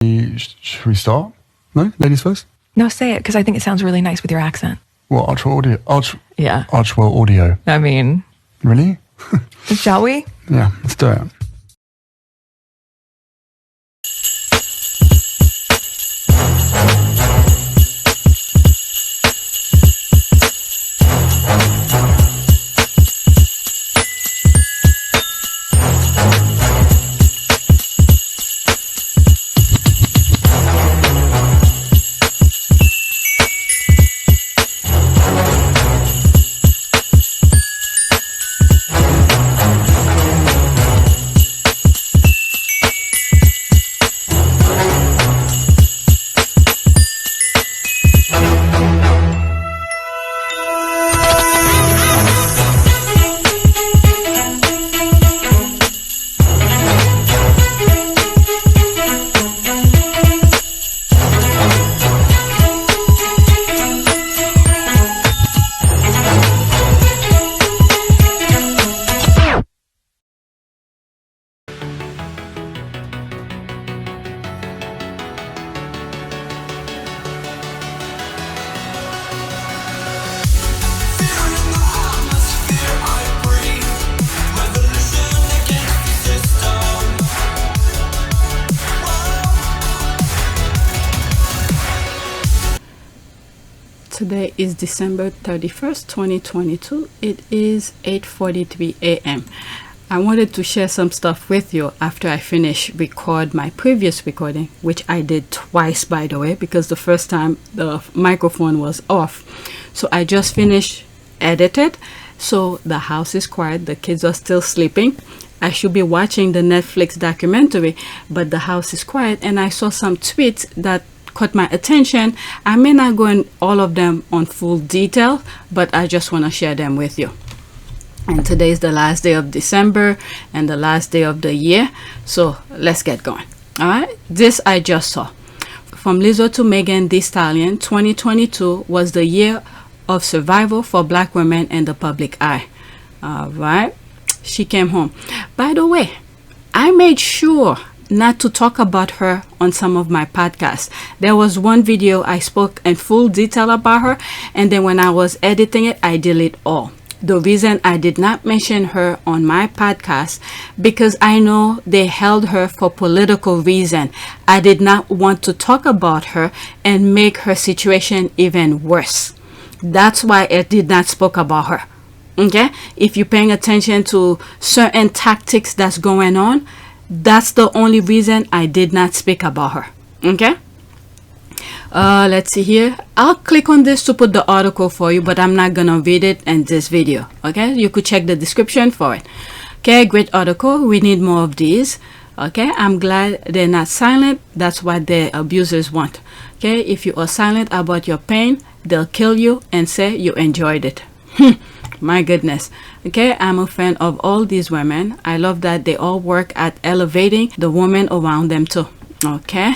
Should we start? No? Ladies first? No, say it, because I think it sounds really nice with your accent. What, Archewell Audio? Yeah. Archewell Audio. I mean... Really? Shall we? Yeah, let's do it. Today is December 31st, 2022. It is 8:43 a.m. I wanted to share some stuff with you after I finish record my previous recording, which I did twice, by the way, because the first time the microphone was off. So I just finished edited. So the house is quiet. The kids are still sleeping. I should be watching the Netflix documentary, but the house is quiet. And I saw some tweets that caught my attention. I may not go in all of them on full detail, but I just want to share them with you. And today is the last day of December and the last day of the year, so let's get going. All right, this I just saw. From Lizzo to Megan Thee Stallion, 2022 was the year of survival for Black women in the public eye. All right, she came home. By the way, I made sure not to talk about her on some of my podcasts. There was one video I spoke in full detail about her, and then when I was editing it, I deleted all. The reason I did not mention her on my podcast, because I know they held her for political reason. I did not want to talk about her and make her situation even worse. That's why I did not speak about her. Okay? If you're paying attention to certain tactics that's going on, that's the only reason I did not speak about her. Okay? Let's see here. I'll click on this to put the article for you, but I'm not gonna read it in this video. Okay? You could check the description for it. Okay, great article. We need more of these. Okay, I'm glad they're not silent. That's what the abusers want. Okay, if you are silent about your pain, they'll kill you and say you enjoyed it. My goodness. Okay, I'm a fan of all these women. I love that they all work at elevating the women around them too. Okay,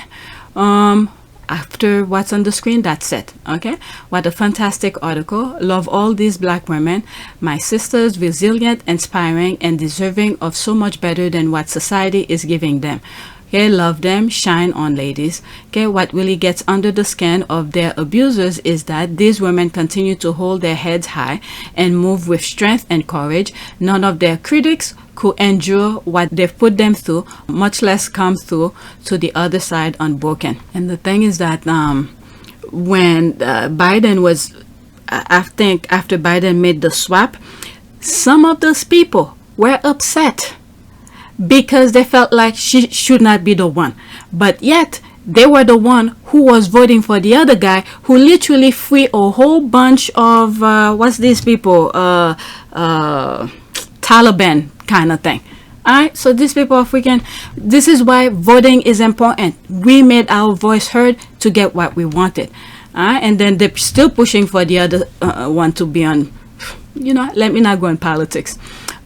after what's on the screen, that's it. Okay, what a fantastic article. Love all these Black women, my sisters, resilient, inspiring, and deserving of so much better than what society is giving them. Okay, love them, shine on, ladies. Okay, what really gets under the skin of their abusers is that these women continue to hold their heads high and move with strength and courage. None of their critics could endure what they've put them through, much less come through to the other side unbroken. And the thing is that when Biden was, I think after Biden made the swap, some of those people were upset because they felt like she should not be the one, but yet they were the one who was voting for the other guy who literally freed a whole bunch of what's these people, Taliban kind of thing. All right, so these people are freaking. This is why voting is important. We made our voice heard to get what we wanted. All right, and then they're still pushing for the other one to be on. You know, let me not go in politics.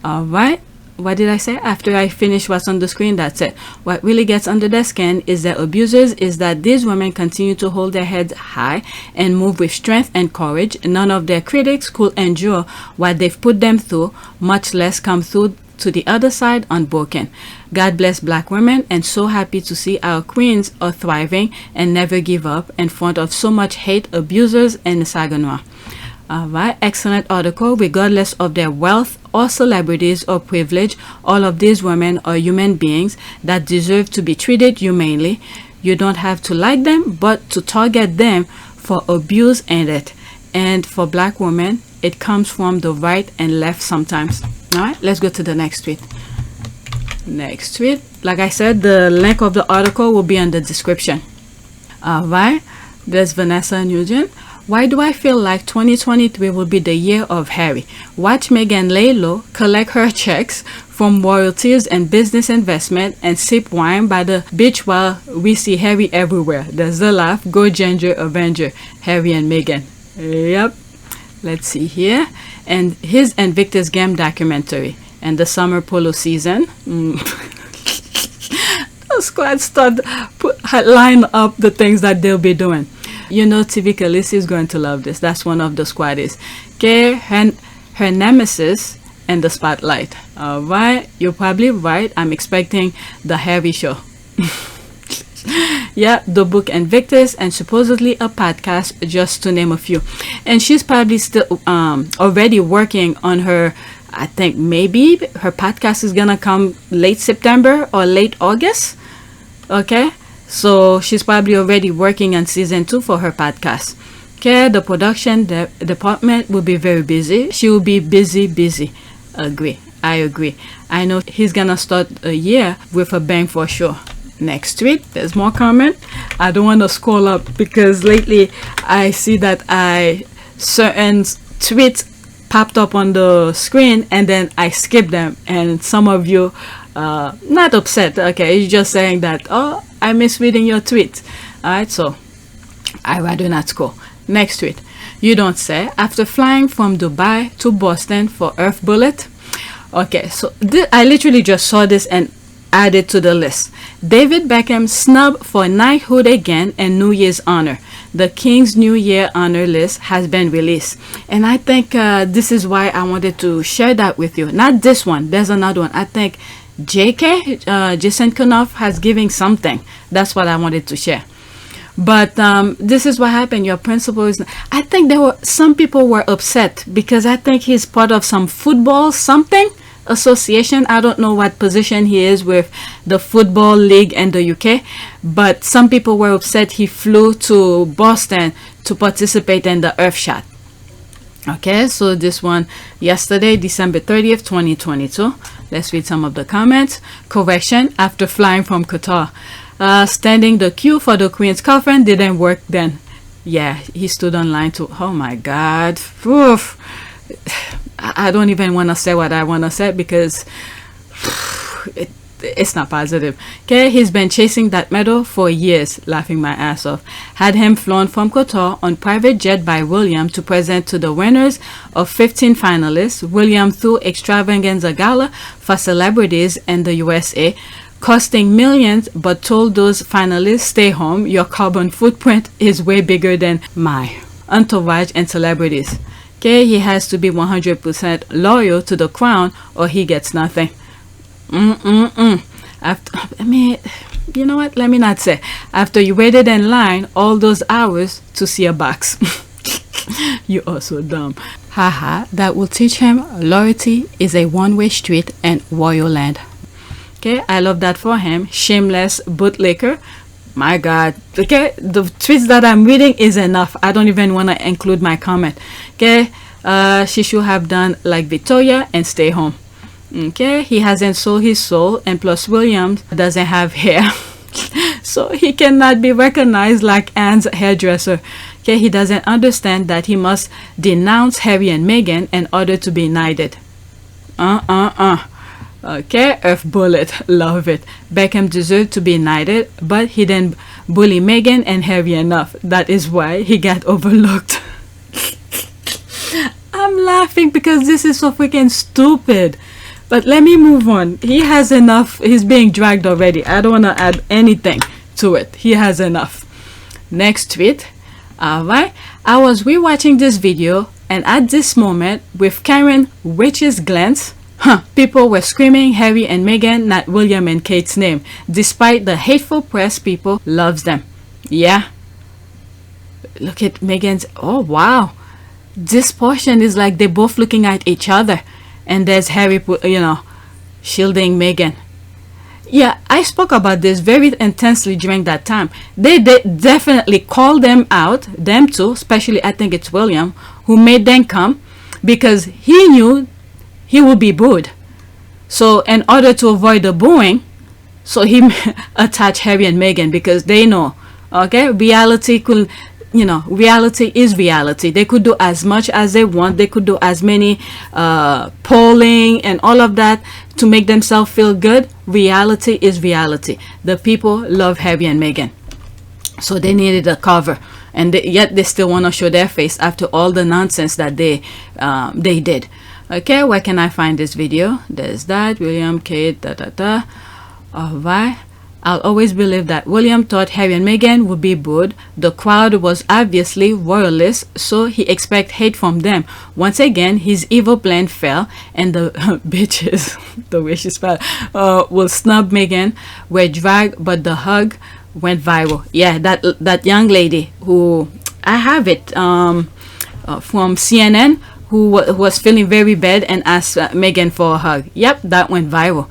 All right. What did I say? After I finish what's on the screen, that's it. What really gets under their skin is their abusers, is that these women continue to hold their heads high and move with strength and courage. None of their critics could endure what they've put them through, much less come through to the other side unbroken. God bless black women, and so happy to see our queens are thriving and never give up in front of so much hate, abusers, and Saganoa. Alright, excellent article. Regardless of their wealth or celebrities or privilege, all of these women are human beings that deserve to be treated humanely. You don't have to like them, but to target them for abuse and it. And for black women, it comes from the right and left sometimes. Alright, let's go to the next tweet. Next tweet. Like I said, the link of the article will be in the description. Alright, there's Vanessa Nugent. Why do I feel like 2023 will be the year of Harry? Watch Meghan lay low, collect her checks from royalties and business investment, and sip wine by the beach while we see Harry everywhere. There's the laugh. Go Ginger Avenger. Harry and Meghan. Yep. Let's see here. And his INVICTUS game documentary and the summer polo season. The squad line up the things that they'll be doing. You know, TV Khaleesi is going to love this. That's one of the squaddies. Okay, her nemesis in the spotlight. Alright, you're probably right. I'm expecting the Harry show. Yeah, the book INVICTUS and supposedly a podcast, just to name a few. And she's probably still already working on her. I think maybe her podcast is gonna come late September or late August. Okay, so she's probably already working on season 2 for her podcast. Okay, the production department will be very busy. She will be busy. I agree. I know he's gonna start a year with a bang for sure. Next tweet, there's more comment. I don't want to scroll up because lately I see that certain tweets popped up on the screen and then I skip them, and some of you not upset, okay, you're just saying that, oh, I miss reading your tweet. Alright, so I rather not scroll. Next tweet, you don't say, after flying from Dubai to Boston for Earth Bullet. Okay, so I literally just saw this and added to the list. David Beckham snubbed for knighthood again and New Year's honor. The King's New Year honor list has been released, and I think this is why I wanted to share that with you. Not this one, there's another one. I think Jason Knuaf has given something. That's what I wanted to share. But this is what happened. Your principal is, I think some people were upset because I think he's part of some football something association. I don't know what position he is with the football league in the UK, but some people were upset he flew to Boston to participate in the Earth shot. Okay, so this one yesterday, December 30th, 2022. Let's read some of the comments. Correction, after flying from Qatar. Standing the queue for the Queen's coffin didn't work then. Yeah, he stood online too. Oh my God. Oof. I don't even want to say what I want to say because it's not positive. Okay, he's been chasing that medal for years, laughing my ass off. Had him flown from Qatar on private jet by William to present to the winners of 15 finalists. William threw extravaganza gala for celebrities in the USA, costing millions, but told those finalists, stay home, your carbon footprint is way bigger than my entourage and celebrities. Okay, he has to be 100% loyal to the crown or he gets nothing. After, I mean, you know what? Let me not say. After you waited in line all those hours to see a box. You are so dumb. Haha, that will teach him loyalty is a one-way street in royal land. Okay, I love that for him. Shameless bootlicker. My God. Okay, the tweets that I'm reading is enough. I don't even want to include my comment. Okay, she should have done like Victoria and stay home. Okay, he hasn't sold his soul, and plus Williams doesn't have hair. So he cannot be recognized like Anne's hairdresser. Okay, he doesn't understand that he must denounce Harry and Meghan in order to be knighted. Okay, Earth Bullet, love it. Beckham deserved to be knighted, but he didn't bully Meghan and Harry enough. That is why he got overlooked. I'm laughing because this is so freaking stupid. But let me move on. He has enough. He's being dragged already. I don't want to add anything to it. He has enough. Next tweet. Alright, I was rewatching this video, and at this moment, with Karen Rich's glance, People were screaming Harry and Meghan, not William and Kate's name. Despite the hateful press, people loves them. Yeah. Look at Meghan's. Oh, wow. This portion is like they're both looking at each other. And there's Harry, shielding Meghan. Yeah, I spoke about this very intensely during that time. They definitely called them out, them two, especially I think it's William, who made them come because he knew he would be booed. So in order to avoid the booing, so he attached Harry and Meghan because they know, okay, reality is reality. They could do as much as they want. They could do as many polling and all of that to make themselves feel good. Reality is reality. The people love Harry and Meghan, so they needed a cover, and yet they still want to show their face after all the nonsense that they did. Okay, where can I find this video? There's that. William, Kate, Alright. I'll always believe that William thought Harry and Meghan would be booed. The crowd was obviously royalist, so he expected hate from them. Once again, his evil plan fell, and the bitches, the way she spelled, will snub Meghan, were dragged, but the hug went viral. Yeah, that young lady who I have it from CNN, who was feeling very bad and asked Meghan for a hug. Yep, that went viral.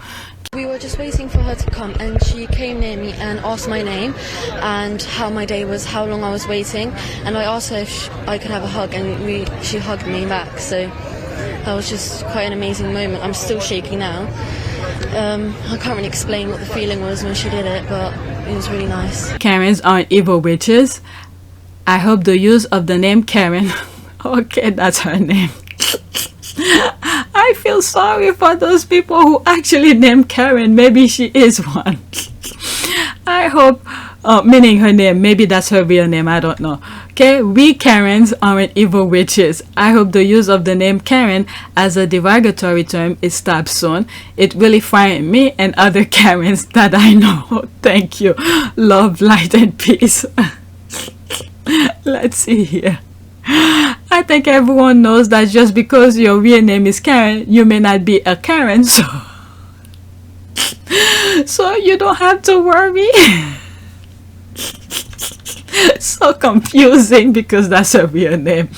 We were just waiting for her to come, and she came near me and asked my name and how my day was, how long I was waiting, and I asked her if I could have a hug, and she hugged me back. So that was just quite an amazing moment. I'm still shaking now. I can't really explain what the feeling was when she did it, but it was really nice. Karens aren't evil witches. I hope the use of the name Karen okay, that's her name. I feel sorry for those people who actually named Karen. Maybe she is one. I hope, meaning her name, maybe that's her real name, I don't know. Okay, we Karens aren't evil witches. I hope the use of the name Karen as a derogatory term is stopped soon. It really frightened me and other Karens that I know. Thank you. Love, light, and peace. Let's see here. I think everyone knows that just because your real name is Karen, you may not be a Karen, so you don't have to worry. So confusing because that's her real name.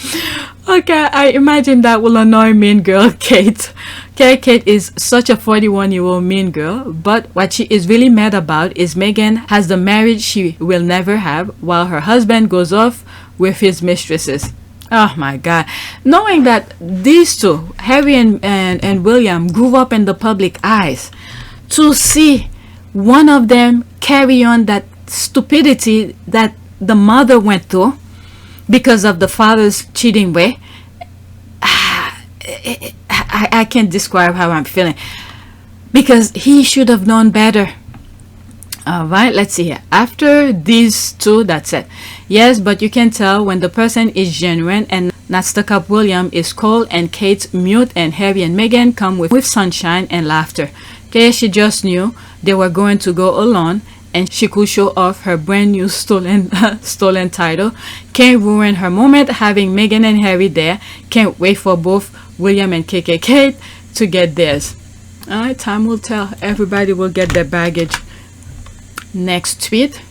Okay, I imagine that will annoy mean girl Kate. Okay, Kate is such a 41-year-old mean girl, but what she is really mad about is Meghan has the marriage she will never have while her husband goes off with his mistresses. Oh my God. Knowing that these two, Harry and William, grew up in the public eyes, to see one of them carry on that stupidity that the mother went through because of the father's cheating way, I can't describe how I'm feeling, because he should have known better. Alright, let's see here. After these two, that's it. Yes, but you can tell when the person is genuine and not stuck up. William is cold and Kate's mute, and Harry and Meghan come with sunshine and laughter. Okay, she just knew they were going to go alone, and she could show off her brand new stolen title. Can't ruin her moment having Meghan and Harry there. Can't wait for both William and Kate to get theirs. Alright, time will tell. Everybody will get their baggage. Next tweet.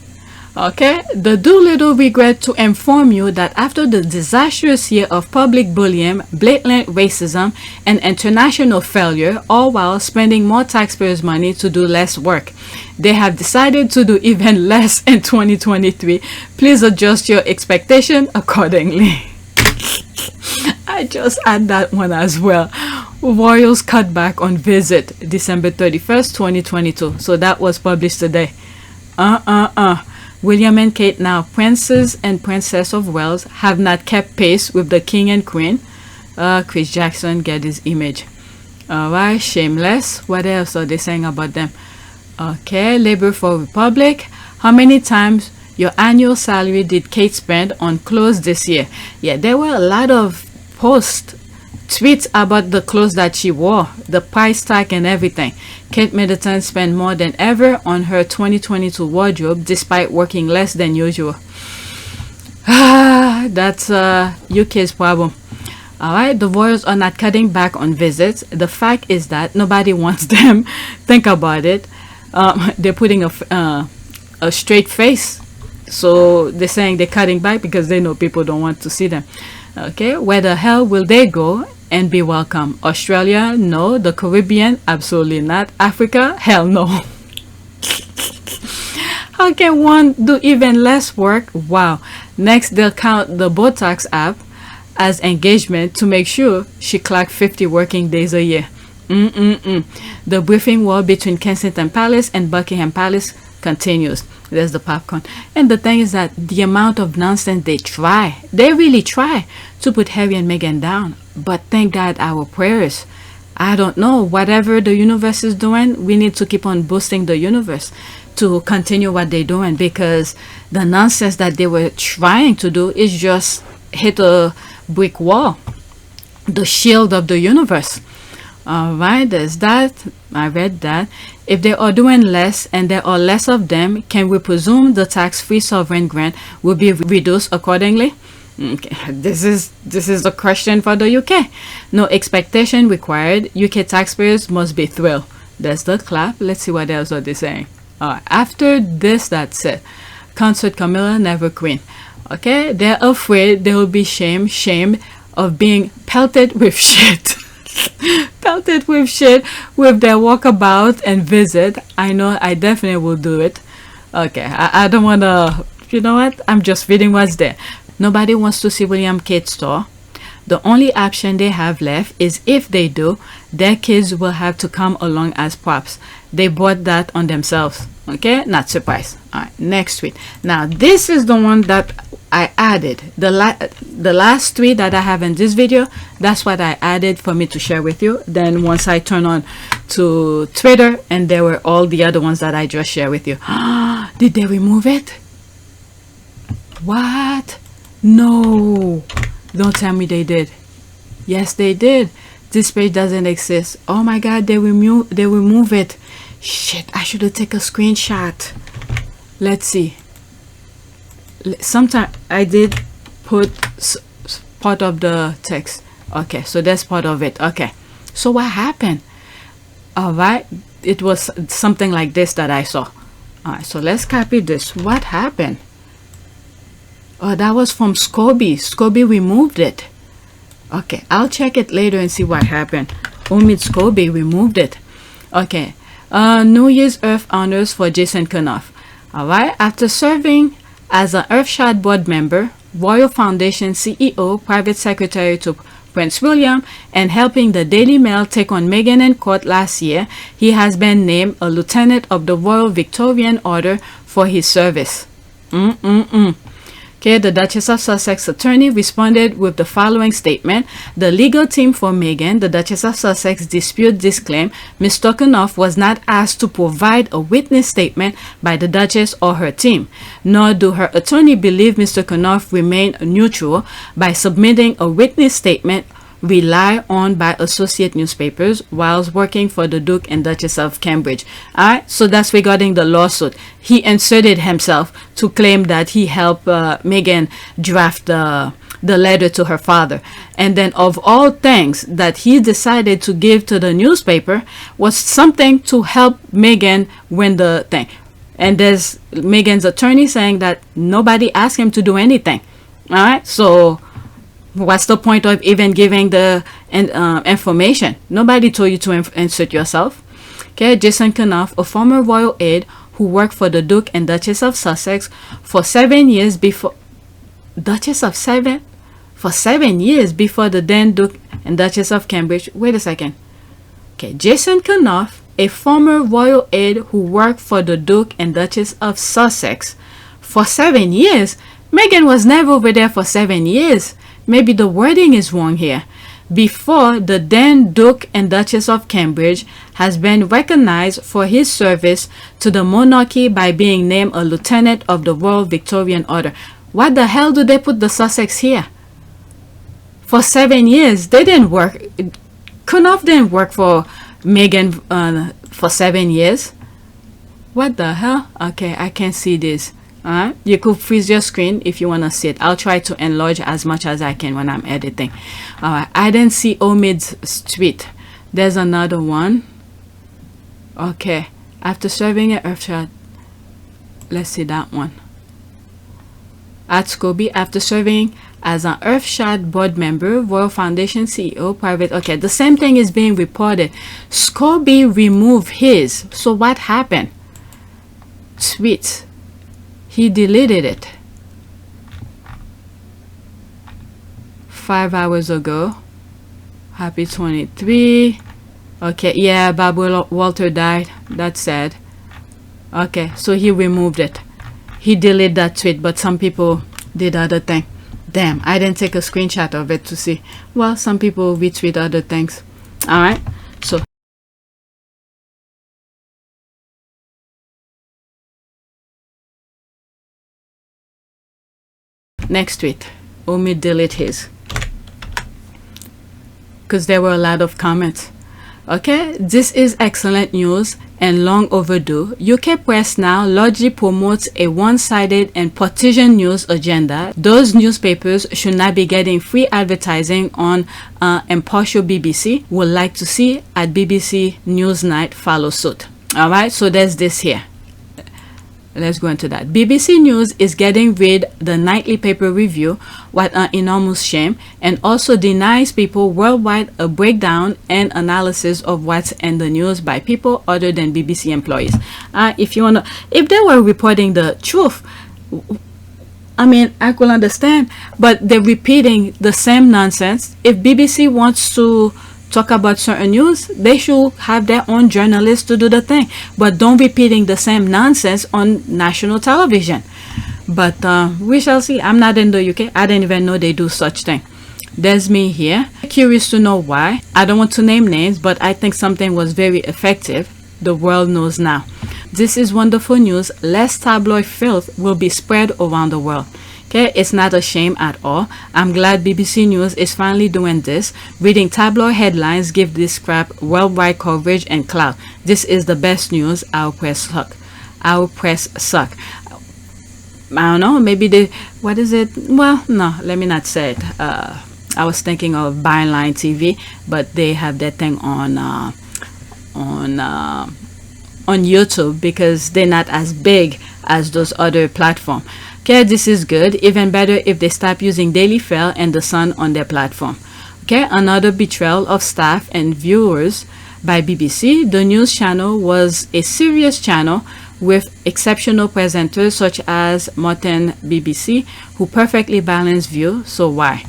Okay, the Doolittle regret to inform you that after the disastrous year of public bullying, blatant racism, and international failure, all while spending more taxpayers' money to do less work, they have decided to do even less in 2023. Please adjust your expectation accordingly. I just add that one as well. Royals cut back on visit December 31st, 2022. So that was published today. William and Kate, now princes and princess of Wales, have not kept pace with the king and queen. Chris Jackson, get his image. Alright, shameless. What else are they saying about them? Okay, Labour for Republic. How many times your annual salary did Kate spend on clothes this year? Yeah, there were a lot of posts, tweets about the clothes that she wore, the price tag and everything. Kate Middleton spent more than ever on her 2022 wardrobe despite working less than usual. That's UK's problem. All right, the royals are not cutting back on visits. The fact is that nobody wants them. Think about it. They're putting a straight face. So they're saying they're cutting back because they know people don't want to see them. Okay, where the hell will they go and be welcome? Australia? No. The Caribbean? Absolutely not. Africa? Hell no. How can one do even less work? Wow. Next, they'll count the Botox app as engagement to make sure she clocked 50 working days a year. The briefing war between Kensington Palace and Buckingham Palace continues. There's the popcorn. And the thing is that the amount of nonsense they really try to put Harry and Meghan down. But thank God our prayers. I don't know, whatever the universe is doing, we need to keep on boosting the universe to continue what they're doing, because the nonsense that they were trying to do is just hit a brick wall, the shield of the universe. All right, there's that. I read that. If they are doing less and there are less of them, can we presume the tax-free sovereign grant will be reduced accordingly? Okay. This is a question for the UK. No expectation required. UK taxpayers must be thrilled. There's the clap. Let's see what else are they saying. After this, that's it. Consort Camilla, never queen. Okay, they're afraid they will be shamed of being pelted with shit. Pelted with shit with their walkabout and visit. I know I definitely will do it. Okay, I don't want to, you know what? I'm just reading what's there. Nobody wants to see William Kate's store. The only option they have left is if they do, their kids will have to come along as props. They bought that on themselves. Okay, not surprised. All right, next tweet. Now this is the one that I added. The last tweet that I have in this video, that's what I added for me to share with you. Then once I turn on to Twitter, and there were all the other ones that I just shared with you. Did they remove it? What? No, don't tell me they did. Yes, they did. This page doesn't exist. Oh my god, they remove it. Shit, I should have taken a screenshot. Let's see. Sometime I did put part of the text. Okay, so that's part of it. Okay, so what happened? All right, it was something like this that I saw. All right, so let's copy this. What happened? Oh, that was from Scobie. Scobie removed it. Okay, I'll check it later and see what happened. Omid Scobie removed it. Okay, New Year's Earth honors for Jason Knuaf. Alright, after serving as an Earthshot board member, Royal Foundation CEO, private secretary to Prince William, and helping the Daily Mail take on Meghan in court last year, he has been named a Lieutenant of the Royal Victorian Order for his service. Okay, the Duchess of Sussex attorney responded with the following statement. The legal team for Meghan, the Duchess of Sussex, dispute this claim. Mr. Knuaf was not asked to provide a witness statement by the Duchess or her team, nor do her attorney believe Mr. Knuaf remained neutral by submitting a witness statement relied on by associate newspapers whilst working for the Duke and Duchess of Cambridge. Alright, so that's regarding the lawsuit. He inserted himself to claim that he helped Meghan draft the letter to her father. And then of all things that he decided to give to the newspaper was something to help Meghan win the thing. And there's Meghan's attorney saying that nobody asked him to do anything. Alright, so what's the point of even giving the information? Nobody told you to insert yourself. Okay, Jason Knuaf, a former royal aide who worked for the Duke and Duchess of Sussex for 7 years before for 7 years before the then Duke and Duchess of Cambridge. Wait a second. Okay, Jason Knuaf, a former royal aide who worked for the Duke and Duchess of Sussex for 7 years. Meghan was never over there for 7 years. Maybe the wording is wrong here. Before the then Duke and Duchess of Cambridge has been recognized for his service to the monarchy by being named a Lieutenant of the Royal Victorian Order. What the hell do they put the Sussex here? For 7 years, they didn't work. Knuaf didn't work for Meghan for 7 years. What the hell? Okay, I can't see this. You could freeze your screen if you want to see it. I'll try to enlarge as much as I can when I'm editing. I didn't see Omid's tweet. There's another one. Okay, after serving an earth shot, let's see that one. At Scobie, after serving as an Earthshot board member, Royal Foundation CEO, private. Okay, the same thing is being reported. Scobie removed his. So what happened? Tweet. He deleted it 5 hours ago. Happy 23. Okay, yeah, Bob Walter died. That's sad. Okay, so he removed it. He deleted that tweet, but some people did other thing. Damn, I didn't take a screenshot of it to see. Well, some people retweet other things. All right, so next tweet, Omid delete his because there were a lot of comments. Okay, this is excellent news and long overdue. UK press now largely promotes a one-sided and partisan news agenda. Those newspapers should not be getting free advertising on impartial BBC. Would like to see at BBC Newsnight follow suit. All right, so there's this here. Let's go into that. BBC News is getting rid the nightly paper review, what an enormous shame, and also denies people worldwide a breakdown and analysis of what's in the news by people other than BBC employees. If they were reporting the truth, I mean, I could understand, but they're repeating the same nonsense. If BBC wants to talk about certain news, they should have their own journalists to do the thing, but don't repeating the same nonsense on national television. But we shall see. I'm not in the UK. I didn't even know they do such thing. There's me here, curious to know why. I don't want to name names, but I think something was very effective. The world knows now. This is wonderful news. Less tabloid filth will be spread around the world. Okay, it's not a shame at all. I'm glad BBC News is finally doing this. Reading tabloid headlines give this crap worldwide coverage and clout. This is the best news. Our press suck. Our press suck. I don't know, maybe they, what is it? Well, no, let me not say it. I was thinking of Byline TV, but they have that thing on YouTube because they're not as big as those other platforms. Okay, this is good. Even better if they stop using Daily Fail and The Sun on their platform. Okay, another betrayal of staff and viewers by BBC. The news channel was a serious channel with exceptional presenters such as Martin BBC, who perfectly balanced view. So why?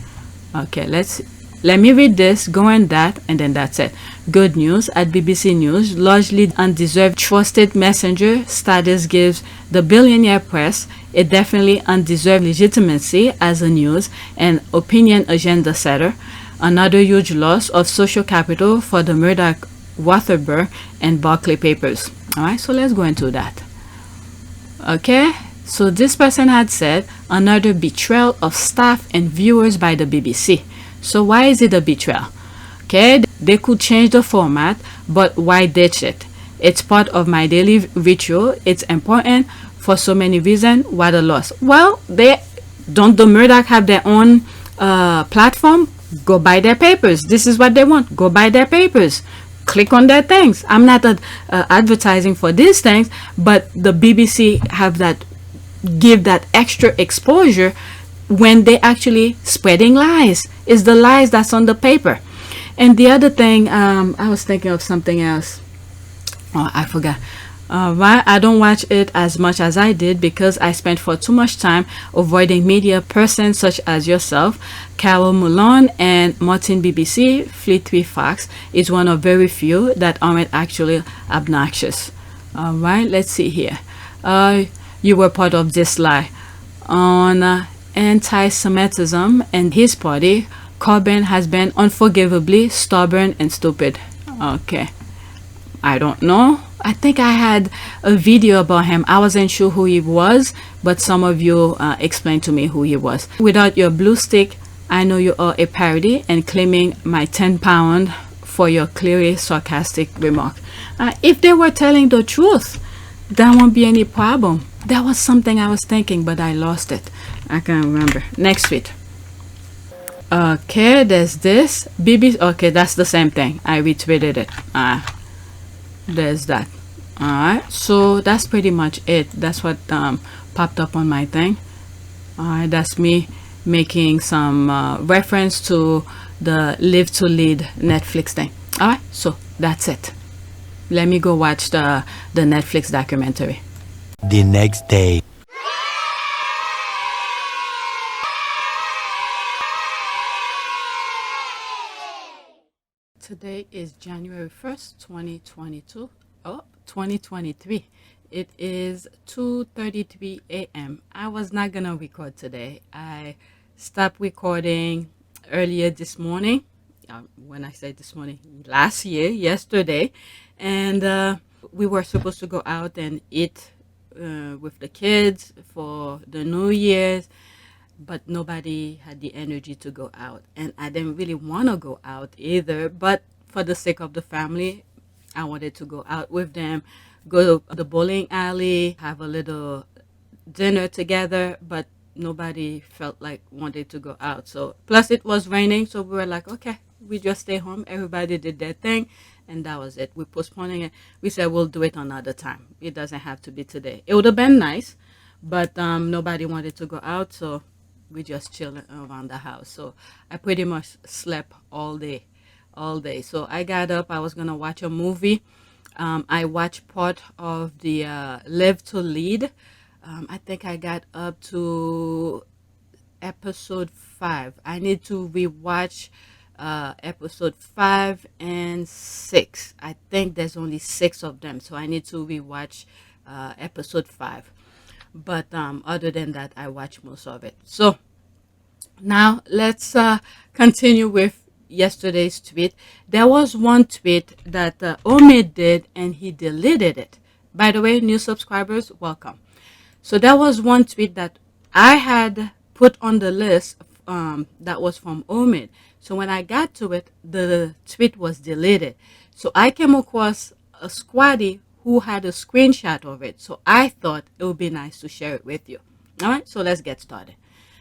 Okay, let me read this, go on that, and then that's it. Good news at BBC News. Largely undeserved trusted messenger status gives the billionaire press a definitely undeserved legitimacy as a news and opinion agenda setter. Another huge loss of social capital for the Murdoch, Waterbury, and Barclay papers. All right, so let's go into that. Okay, so this person had said another betrayal of staff and viewers by the BBC. So why is it a betrayal? Okay, they could change the format, but why ditch it? It's part of my daily ritual. It's important for so many reasons. What a loss. Well, the Murdoch have their own platform? Go buy their papers. This is what they want. Go buy their papers. Click on their things. I'm not advertising for these things, but the BBC have that, give that extra exposure when they actually spreading lies. It's the lies that's on the paper. And the other thing, I was thinking of something else. Oh, I forgot. Why I don't watch it as much as I did because I spent for too much time avoiding media persons such as yourself. Carol Mullen and Martin BBC. Fleet 3 Fox is one of very few that aren't actually obnoxious. All right, let's see here. You were part of this lie on anti-Semitism and his party. Corbyn has been unforgivably stubborn and stupid. Okay, I don't know. I think I had a video about him. I wasn't sure who he was, but some of you explained to me who he was. Without your blue stick, I know you are a parody and claiming my £10 for your clearly sarcastic remark. If they were telling the truth, that won't be any problem. There was something I was thinking, but I lost it. I can't remember. Next tweet. Okay, there's this. BB. Okay, that's the same thing. I retweeted it. There's that. Alright, so that's pretty much it. That's what popped up on my thing. Alright, that's me making some reference to the Live to Lead Netflix thing. Alright, so that's it. Let me go watch the Netflix documentary. The next day. Today is January 1st, 2022. Oh, 2023. It is 2:33 a.m. I was not gonna record today. I stopped recording earlier this morning. When I say this morning, yesterday. And we were supposed to go out and eat with the kids for the New Year's, but nobody had the energy to go out, and I didn't really want to go out either, but for the sake of the family, I wanted to go out with them, go to the bowling alley, have a little dinner together, but nobody felt like wanted to go out. So plus it was raining, so we were like, okay, we just stay home. Everybody did their thing, and that was it. We're postponing it. We said we'll do it another time. It doesn't have to be today. It would have been nice, but nobody wanted to go out, so we just chilling around the house. So I pretty much slept all day. So I got up. I was gonna watch a movie. I watched part of the Live to Lead. I think I got up to episode 5. I need to rewatch episode 5 and 6. I think there's only 6 of them, so I need to rewatch episode 5. But other than that, I watch most of it. So now let's continue with yesterday's tweet. There was one tweet that Omid did, and he deleted it. By the way, new subscribers, welcome. So there was one tweet that I had put on the list that was from Omid. So when I got to it, the tweet was deleted. So I came across a squatty who had a screenshot of it. So I thought it would be nice to share it with you. All right, so let's get started.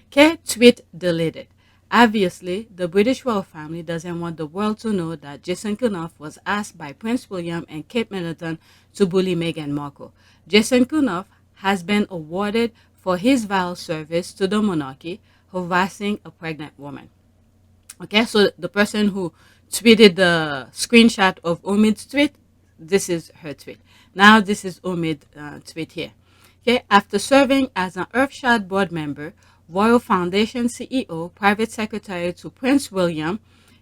Okay, tweet deleted. Obviously, the British royal family doesn't want the world to know that Jason Knuaf was asked by Prince William and Kate Middleton to bully Meghan Markle. Jason Knuaf has been awarded for his vile service to the monarchy, harassing a pregnant woman. Okay, so the person who tweeted the screenshot of Omid's tweet, this is her tweet. Now this is Omid's tweet here. Okay, after serving as an Earthshot board member, Royal Foundation CEO, private secretary to Prince William,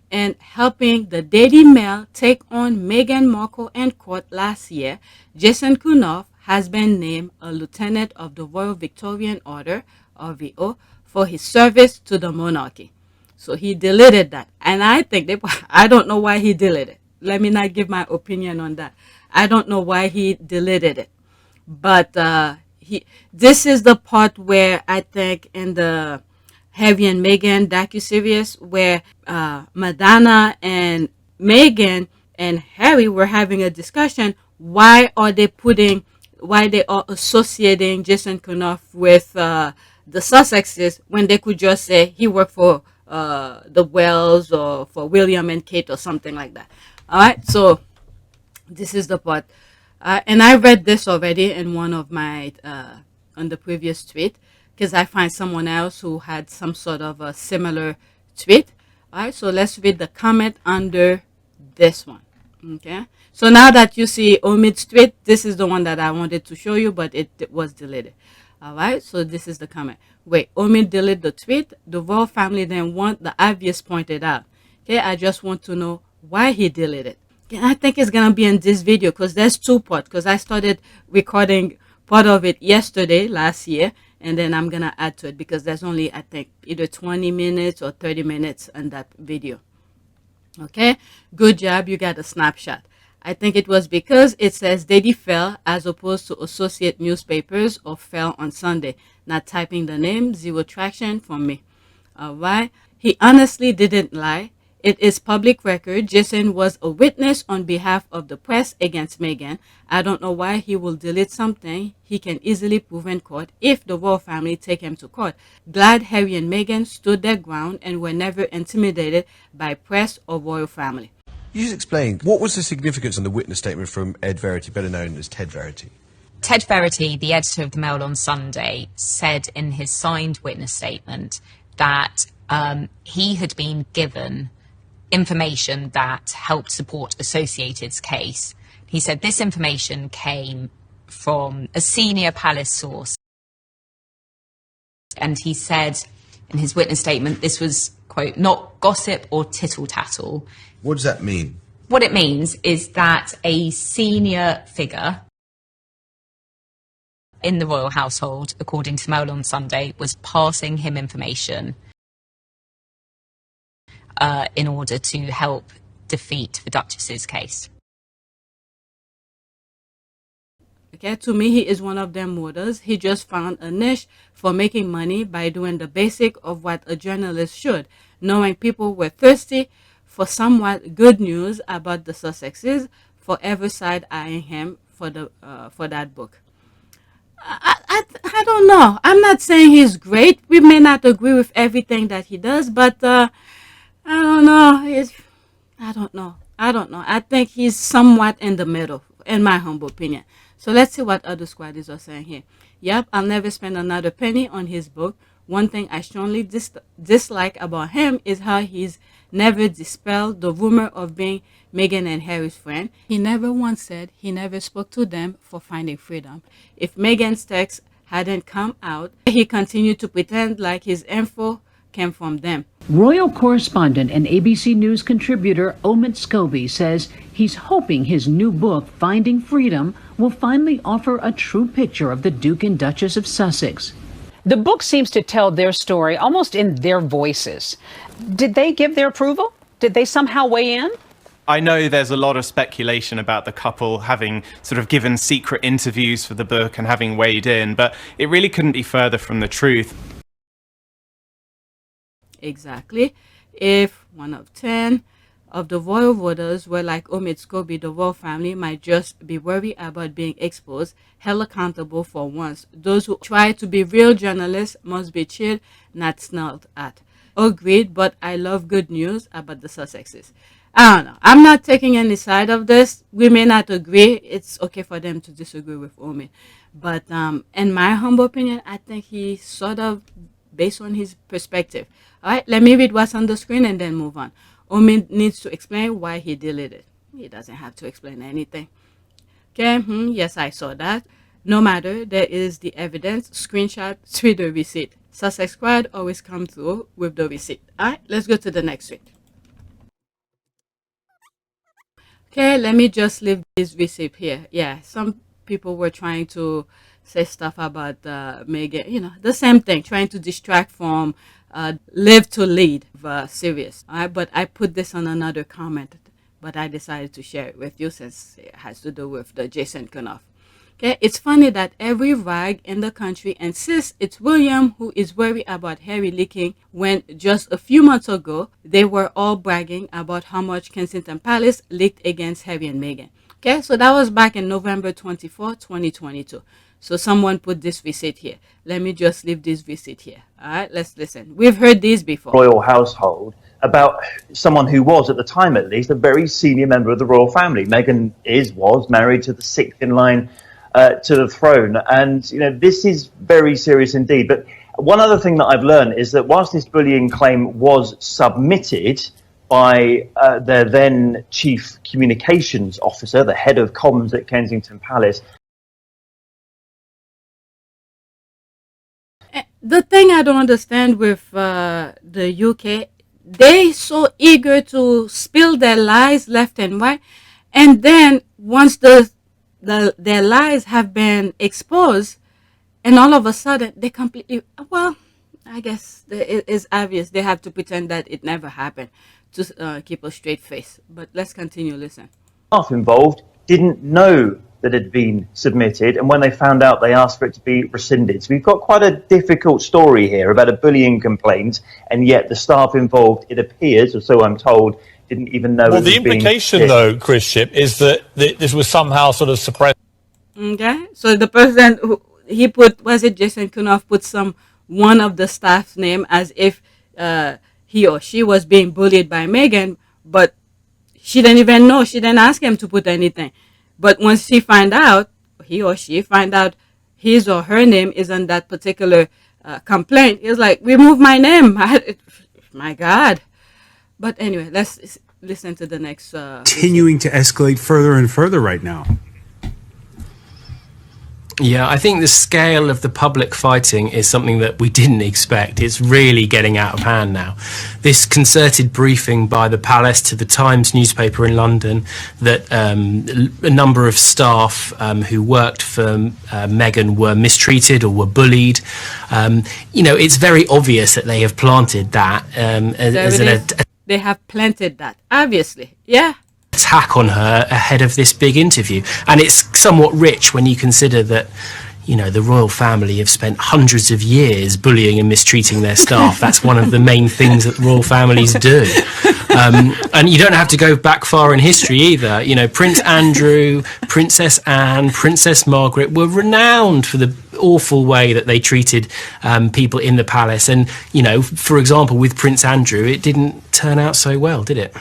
and helping the Daily Mail take on Meghan Markle in court last year, Jason Knuaf has been named a Lieutenant of the Royal Victorian Order, RVO, for his service to the monarchy. So he deleted that. And I think, I don't know why he deleted it. Let me not give my opinion on that. I don't know why he deleted it. But this is the part where I think in the Harry and Meghan docuseries where Madonna and Meghan and Harry were having a discussion. Why they are associating Jason Knuaf with the Sussexes when they could just say he worked for the Wells or for William and Kate or something like that. All right, so this is the part. And I read this already in one of my, on the previous tweet, because I find someone else who had some sort of a similar tweet. All right, so let's read the comment under this one. Okay, so now that you see Omid's tweet, this is the one that I wanted to show you, but it was deleted. All right, so this is the comment. Wait, Omid deleted the tweet. The royal family didn't want the obvious pointed out. Okay, I just want to know why he deleted it. Okay, I think it's gonna be in this video because there's 2 parts. Because I started recording part of it yesterday, last year, and then I'm gonna add to it because there's only, I think, either 20 minutes or 30 minutes in that video. Okay, good job, you got a snapshot. I think it was because it says Daddy fell as opposed to Associate Newspapers or fell on Sunday. Not typing the name, 0 traction from me. All right, he honestly didn't lie. It is public record. Jason was a witness on behalf of the press against Meghan. I don't know why he will delete something he can easily prove in court if the royal family take him to court. Glad Harry and Meghan stood their ground and were never intimidated by press or royal family. You just explain, what was the significance on the witness statement from Ed Verity, better known as Ted Verity? Ted Verity, the editor of the Mail on Sunday, said in his signed witness statement that he had been given information that helped support Associated's case. He said this information came from a senior palace source. And he said in his witness statement this was, quote, not gossip or tittle-tattle. What does that mean? What it means is that a senior figure in the royal household, according to Mail on Sunday, was passing him information in order to help defeat the Duchess's case. Okay, to me, he is one of them models. He just found a niche for making money by doing the basic of what a journalist should, knowing people were thirsty for somewhat good news about the Sussexes, forever side-eyeing him for that book. I don't know. I'm not saying he's great. We may not agree with everything that he does, but I don't know. I don't know. I think he's somewhat in the middle, in my humble opinion. So let's see what other squaddies are saying here. Yep, I'll never spend another penny on his book. One thing I strongly dislike about him is how he's never dispelled the rumor of being Meghan and Harry's friend. He never once said he never spoke to them for finding freedom. If Meghan's text hadn't come out, he continued to pretend like his info came from them. Royal correspondent and ABC News contributor Omid says he's hoping his new book, Finding Freedom, will finally offer a true picture of the Duke and Duchess of Sussex. The book seems to tell their story almost in their voices. Did they give their approval? Did they somehow weigh in? I know there's a lot of speculation about the couple having sort of given secret interviews for the book and having weighed in, but it really couldn't be further from the truth. Exactly. If 1 of 10 of the royal voters were like Omid Scobie, the royal family might just be worried about being exposed, held accountable for once. Those who try to be real journalists must be chilled, not snarled at. Agreed, but I love good news about the Sussexes. I don't know. I'm not taking any side of this. We may not agree. It's okay for them to disagree with Omid. But in my humble opinion, I think he sort of, based on his perspective. All right, let me read what's on the screen and then move on. Omid needs to explain why he deleted. He doesn't have to explain anything. Okay, yes, I saw that. No matter, there is the evidence, screenshot, tweet the receipt. Sussex Squad always come through with the receipt. All right, let's go to the next tweet. Okay, let me just leave this receipt here. Yeah, some people were trying to say stuff about Meghan, you know, the same thing, trying to distract from live to lead series. All right, but I put this on another comment, but I decided to share it with you since it has to do with the Jason Knuaf. Okay, it's funny that every rag in the country insists it's William who is worried about Harry leaking, when just a few months ago they were all bragging about how much Kensington Palace leaked against Harry and Meghan. Okay, so that was back in November 24, 2022. So someone put this receipt here. Let me just leave this receipt here. All right, let's listen. We've heard these before. Royal household about someone who was, at the time at least, a very senior member of the royal family. Meghan was married to the sixth in line to the throne. And, you know, this is very serious indeed. But one other thing that I've learned is that whilst this bullying claim was submitted by their then chief communications officer, the head of comms at Kensington Palace, the thing I don't understand with the UK, they so eager to spill their lies left and right, and then once their lies have been exposed, and all of a sudden they completely, well, I guess it is obvious they have to pretend that it never happened to keep a straight face. But let's continue. Listen. Staff involved didn't know that had been submitted, and when they found out, they asked for it to be rescinded. So we've got quite a difficult story here about a bullying complaint, and yet the staff involved, it appears, or so I'm told, didn't even know. Well, the implication, though, Chris Ship, is that this was somehow sort of suppressed. Okay, so the person who he put, was it Jason Knuaf, put one of the staff's name as if he or she was being bullied by Meghan, but she didn't even know. She didn't ask him to put anything. But once he find out, he or she find out his or her name is on that particular complaint, he's like, remove my name. My God. But anyway, let's listen to the next. Continuing to escalate further and further right now. Yeah, I think the scale of the public fighting is something that we didn't expect. It's really getting out of hand now. This concerted briefing by the palace to the Times newspaper in London that a number of staff who worked for Meghan were mistreated or were bullied. It's very obvious that they have planted that. They have planted that, obviously. Yeah. Attack on her ahead of this big interview, and it's somewhat rich when you consider that the royal family have spent hundreds of years bullying and mistreating their staff. That's one of the main things that royal families do, and you don't have to go back far in history either. Prince Andrew, Princess Anne, Princess Margaret were renowned for the awful way that they treated people in the palace, and for example with Prince Andrew, it didn't turn out so well, did it?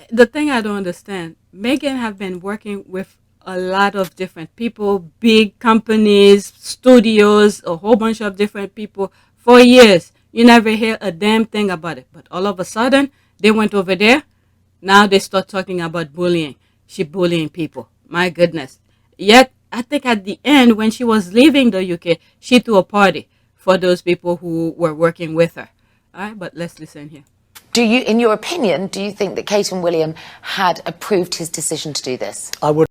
The thing I don't understand, Meghan have been working with a lot of different people, big companies, studios, a whole bunch of different people for years. You never hear a damn thing about it. But all of a sudden, they went over there. Now they start talking about bullying. She bullying people. My goodness. Yet, I think at the end, when she was leaving the UK, she threw a party for those people who were working with her. All right, but let's listen here. Do you, in your opinion, do you think that Kate and William had approved his decision to do this? I would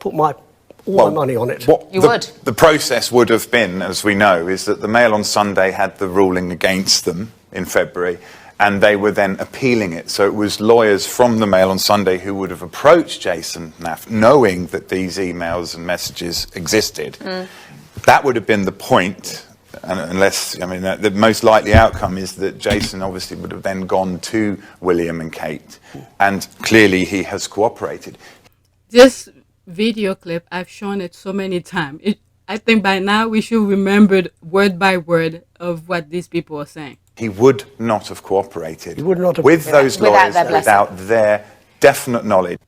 put all my money on it. The process would have been, as we know, is that the Mail on Sunday had the ruling against them in February, and they were then appealing it. So it was lawyers from the Mail on Sunday who would have approached Jason Knuaf, knowing that these emails and messages existed. That would have been the point, the most likely outcome is that Jason obviously would have then gone to William and Kate, and clearly he has cooperated. This video clip, I've shown it so many times. I think by now we should remember word by word of what these people are saying. He would not have cooperated with those lawyers without their definite knowledge.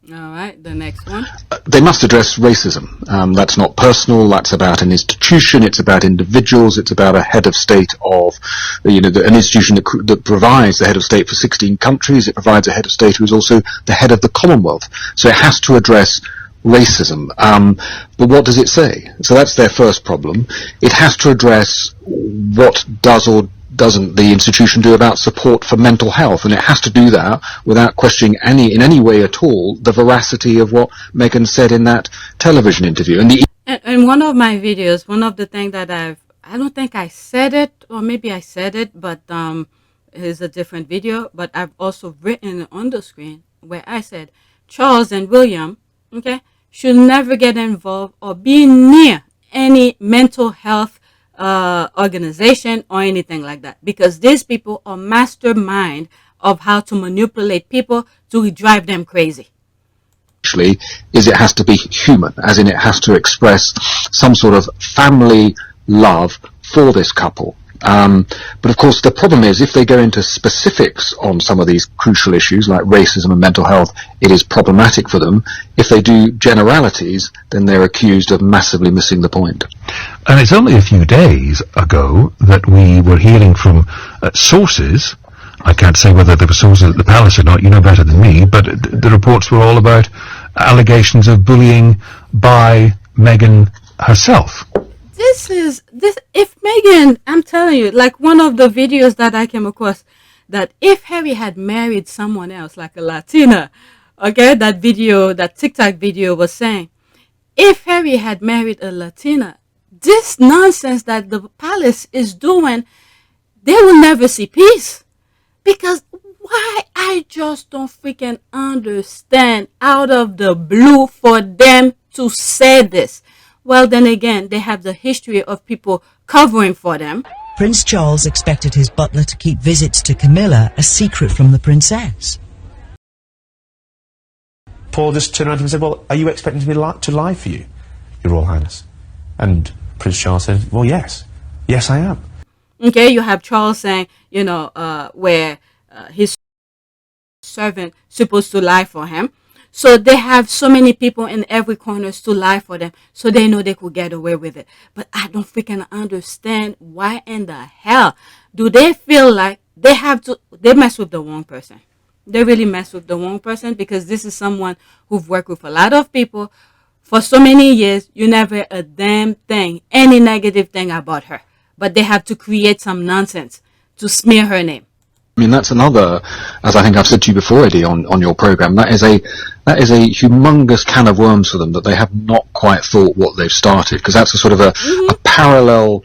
All right, the next one. They must address racism. That's not personal. That's about an institution. It's about individuals. It's about a head of state of, an institution that provides the head of state for 16 countries. It provides a head of state who is also the head of the Commonwealth. So it has to address racism. But what does it say? So that's their first problem. It has to address what does or doesn't the institution do about support for mental health, and it has to do that without questioning in any way at all the veracity of what Meghan said in that television interview. And in one of my videos, one of the things that I don't think I said it, or maybe I said it, but it's a different video, but I've also written on the screen where I said Charles and William, should never get involved or be near any mental health organization or anything like that, because these people are mastermind of how to manipulate people to drive them crazy. Actually, is it has to be human, as in it has to express some sort of family love for this couple. But of course the problem is, if they go into specifics on some of these crucial issues like racism and mental health, it is problematic for them. If they do generalities, then they're accused of massively missing the point. And it's only a few days ago that we were hearing from sources, I can't say whether they were sources at the palace or not, you know better than me, but the reports were all about allegations of bullying by Meghan herself. If Meghan, I'm telling you, like one of the videos that I came across, that if Harry had married someone else, like a Latina, that TikTok video was saying, if Harry had married a Latina, this nonsense that the palace is doing, they will never see peace. Because why? I just don't freaking understand out of the blue for them to say this. Well, then again, they have the history of people covering for them. Prince Charles expected his butler to keep visits to Camilla a secret from the princess. Paul just turned around to him and said, well, are you expecting me to lie for you, Your Royal Highness? And Prince Charles said, well, yes. Yes, I am. Okay, you have Charles saying, you know, where his servant supposed to lie for him. So they have so many people in every corner to lie for them, so they know they could get away with it. But I don't freaking understand why in the hell do they feel like they have to, they mess with the wrong person. They really mess with the wrong person, because this is someone who've worked with a lot of people for so many years. You never a damn thing, any negative thing about her. But they have to create some nonsense to smear her name. I mean, that's another, as I think I've said to you before, Eddie, on your programme, that is a humongous can of worms for them, that they have not quite thought what they've started, because that's a sort of a parallel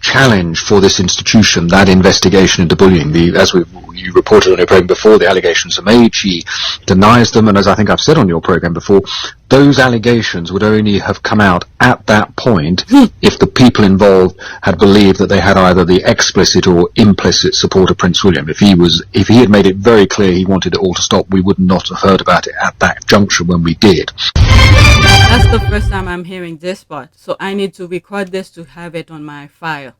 challenge for this institution, that investigation into bullying. As you reported on your programme before, the allegations are made, she denies them, and as I think I've said on your programme before, those allegations would only have come out at that point if the people involved had believed that they had either the explicit or implicit support of Prince William. If he had made it very clear he wanted it all to stop, we would not have heard about it at that juncture when we did. That's the first time I'm hearing this part, so I need to record this to have it on my file.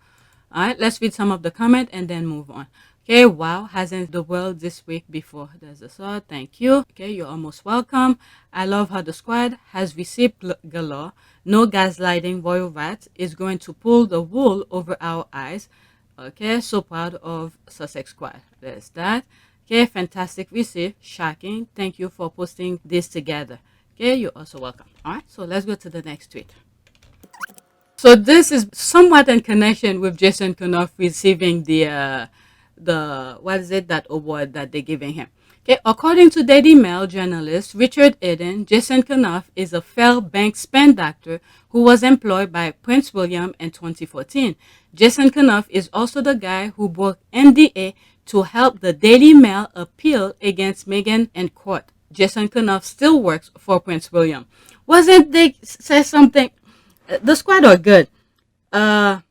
Alright, let's read some of the comment and then move on. Okay, wow, hasn't the world this week before? There's a thought, thank you. Okay, you're almost welcome. I love how the squad has received galore. No gaslighting, royal rat is going to pull the wool over our eyes. Okay, so proud of Sussex squad. There's that. Okay, fantastic receive, shocking. Thank you for posting this together. Okay, you're also welcome. Alright, so let's go to the next tweet. So this is somewhat in connection with Jason Knuaf receiving the what is it, that award that they're giving him. Okay, according to Daily Mail journalist Richard Eden, Jason Knuaf is a Fairbanks spin doctor who was employed by Prince William in 2014. Jason Knuaf is also the guy who broke NDA to help the Daily Mail appeal against Meghan in court. Jason Knuaf still works for Prince William. Wasn't they say something? The squad are good. After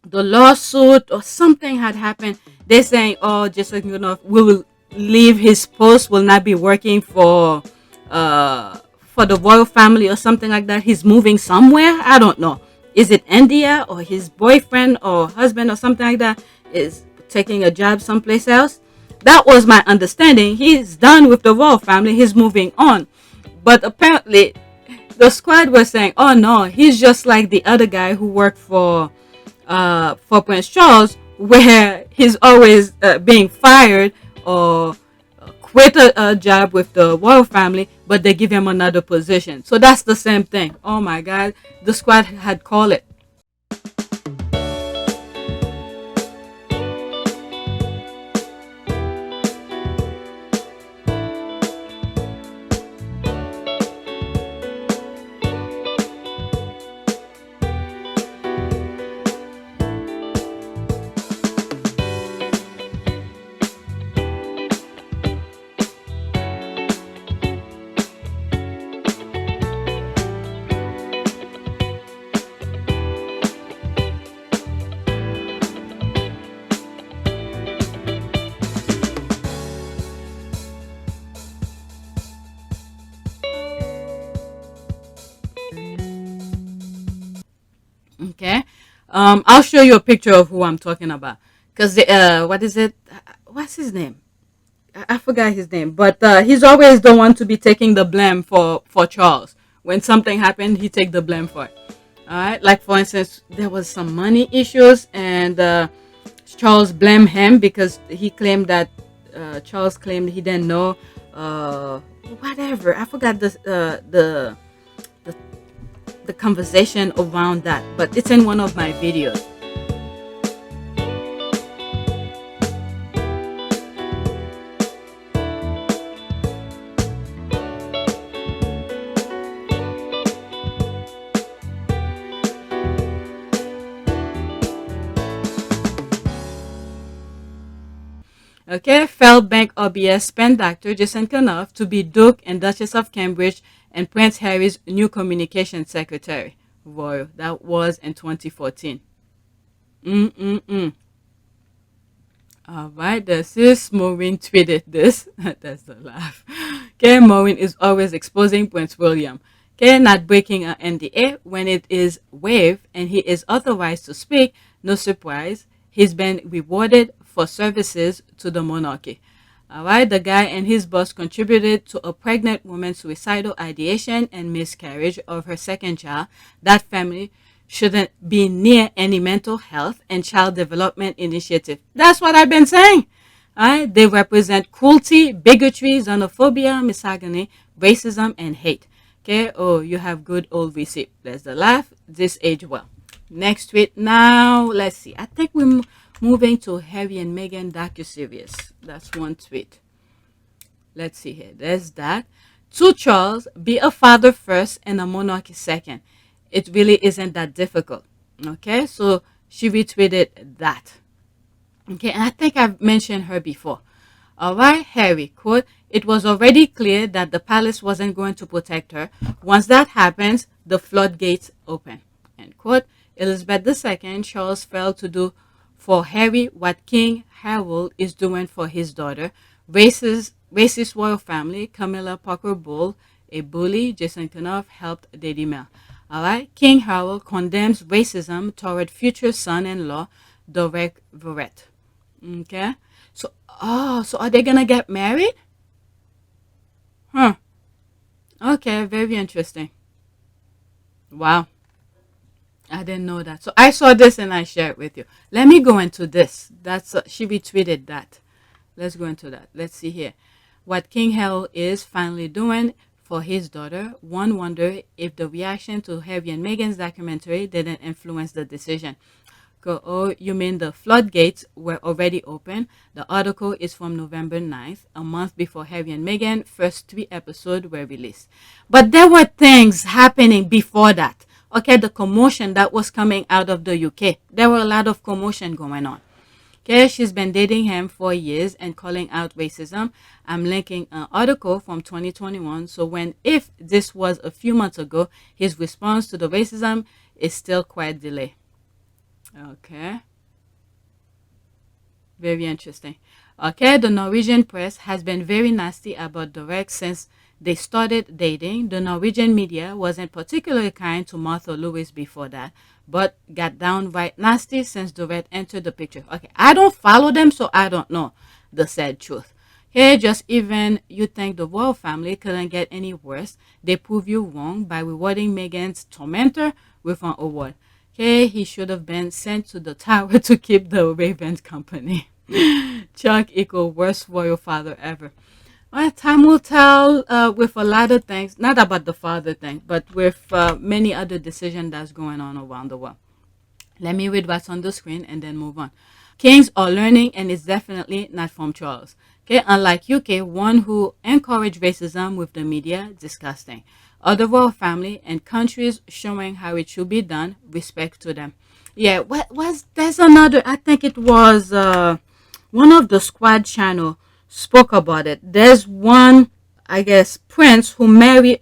the lawsuit or something had happened, they're saying, oh, Jason Knuaf will leave his post, will not be working for the royal family or something like that. He's moving somewhere. I don't know. Is it India, or his boyfriend or husband or something like that is taking a job someplace else? That was my understanding. He's done with the royal family. He's moving on. But apparently the squad was saying, oh no, he's just like the other guy who worked for Prince Charles, where he's always being fired or quit a job with the royal family, but they give him another position. So that's the same thing. Oh my God, the squad had called it. Okay, I'll show you a picture of who I'm talking about, because what is it, what's his name, I forgot his name, but he's always the one to be taking the blame for Charles. When something happened, he take the blame for it. All right, like for instance, there was some money issues, and Charles blamed him because he claimed that Charles claimed he didn't know whatever, I forgot the conversation around that, but it's in one of my videos. Okay, Bank OBS spent Dr. Jason Knuaf to be Duke and Duchess of Cambridge and Prince Harry's new communications secretary. Royal. That was in 2014. All right, this is Maureen tweeted this. That's the laugh. Okay, Maureen is always exposing Prince William. Okay, not breaking an NDA when it is waived and he is authorized to speak. No surprise, he's been rewarded for services to the monarchy. All right, the guy and his boss contributed to a pregnant woman's suicidal ideation and miscarriage of her second child. That family shouldn't be near any mental health and child development initiative. That's what I've been saying. All right, they represent cruelty, bigotry, xenophobia, misogyny, racism, and hate. Okay, oh, you have good old receipt. There's the laugh. This age well. Next tweet. Now, let's see. I think we're moving to Harry and Meghan docuseries. That's one tweet. Let's see here. There's that. To Charles, be a father first and a monarch second. It really isn't that difficult. Okay, so she retweeted that. Okay, and I think I've mentioned her before. All right, Harry, quote, it was already clear that the palace wasn't going to protect her. Once that happens, the floodgates open. End quote. Elizabeth II, Charles failed to do for Harry what King Harold is doing for his daughter. Racist royal family, Camilla Parker Bowles, a bully, Jason Knuaf helped Daily Mail. All right, King Harold condemns racism toward future son-in-law, Dorek Verrett. Okay, so are they gonna get married? Huh. Okay, very interesting. Wow. I didn't know that. So I saw this and I shared it with you. Let me go into this. That's she retweeted that. Let's go into that. Let's see here. What King Harold is finally doing for his daughter. One wonder if the reaction to Harry and Meghan's documentary didn't influence the decision. Oh, you mean the floodgates were already open? The article is from November 9th, a month before Harry and Meghan first 3 episodes were released. But there were things happening before that. Okay, the commotion that was coming out of the UK. There were a lot of commotion going on. Okay, she's been dating him for years and calling out racism. I'm linking an article from 2021. So if this was a few months ago, his response to the racism is still quite delayed. Okay. Very interesting. Okay, the Norwegian press has been very nasty about Dorek since they started dating. The Norwegian media wasn't particularly kind to Martha Lewis before that, but got downright nasty since Dorek entered the picture. Okay, I don't follow them, so I don't know the sad truth. Here, just even you think the royal family couldn't get any worse, they prove you wrong by rewarding Meghan's tormentor with an award. Okay, he should have been sent to the tower to keep the Ravens company. Chuck equal worst royal father ever. Well, time will tell with a lot of things, not about the father thing, but with many other decisions that's going on around the world. Let me read what's on the screen and then move on. Kings are learning, and it's definitely not from Charles. Okay, unlike UK, one who encouraged racism with the media, disgusting. Other royal family and countries showing how it should be done, respect to them. Yeah, there's another, I think it was one of the Squad channel spoke about it. There's one, I guess, prince who married,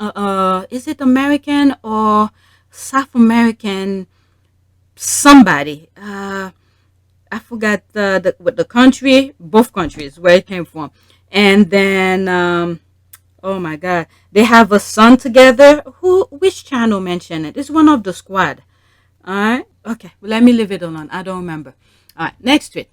is it American or South American somebody? I forgot the country, both countries, where it came from. And then, oh my God, they have a son together. Which channel mentioned it? It's one of the Squad. All right. Okay, well, let me leave it alone. I don't remember. All right, next tweet.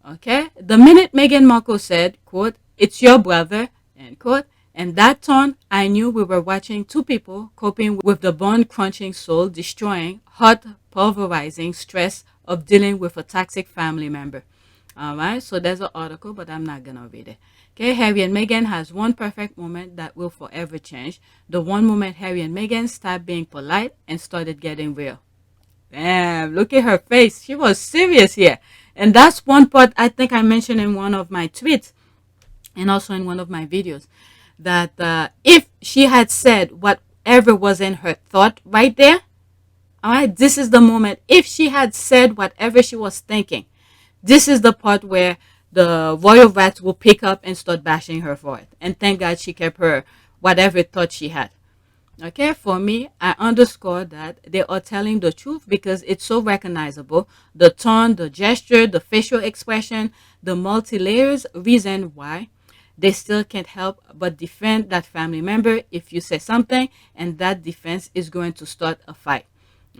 Okay, the minute Meghan Markle said, quote, it's your brother, end quote, and that tone, I knew we were watching two people coping with the bone-crunching, soul-destroying, heart pulverizing stress of dealing with a toxic family member. All right, so there's an article, but I'm not going to read it. Okay, Harry and Meghan has one perfect moment that will forever change. The one moment Harry and Meghan stopped being polite and started getting real. Damn, look at her face. She was serious here. And that's one part I think I mentioned in one of my tweets and also in one of my videos, that if she had said whatever was in her thought right there, all right, this is the moment. If she had said whatever she was thinking, this is the part where the royal rats will pick up and start bashing her for it. And thank God she kept her whatever thought she had. Okay, for me, I underscore that they are telling the truth because it's so recognizable. The tone, the gesture, the facial expression, the multi-layers reason why they still can't help but defend that family member if you say something, and that defense is going to start a fight.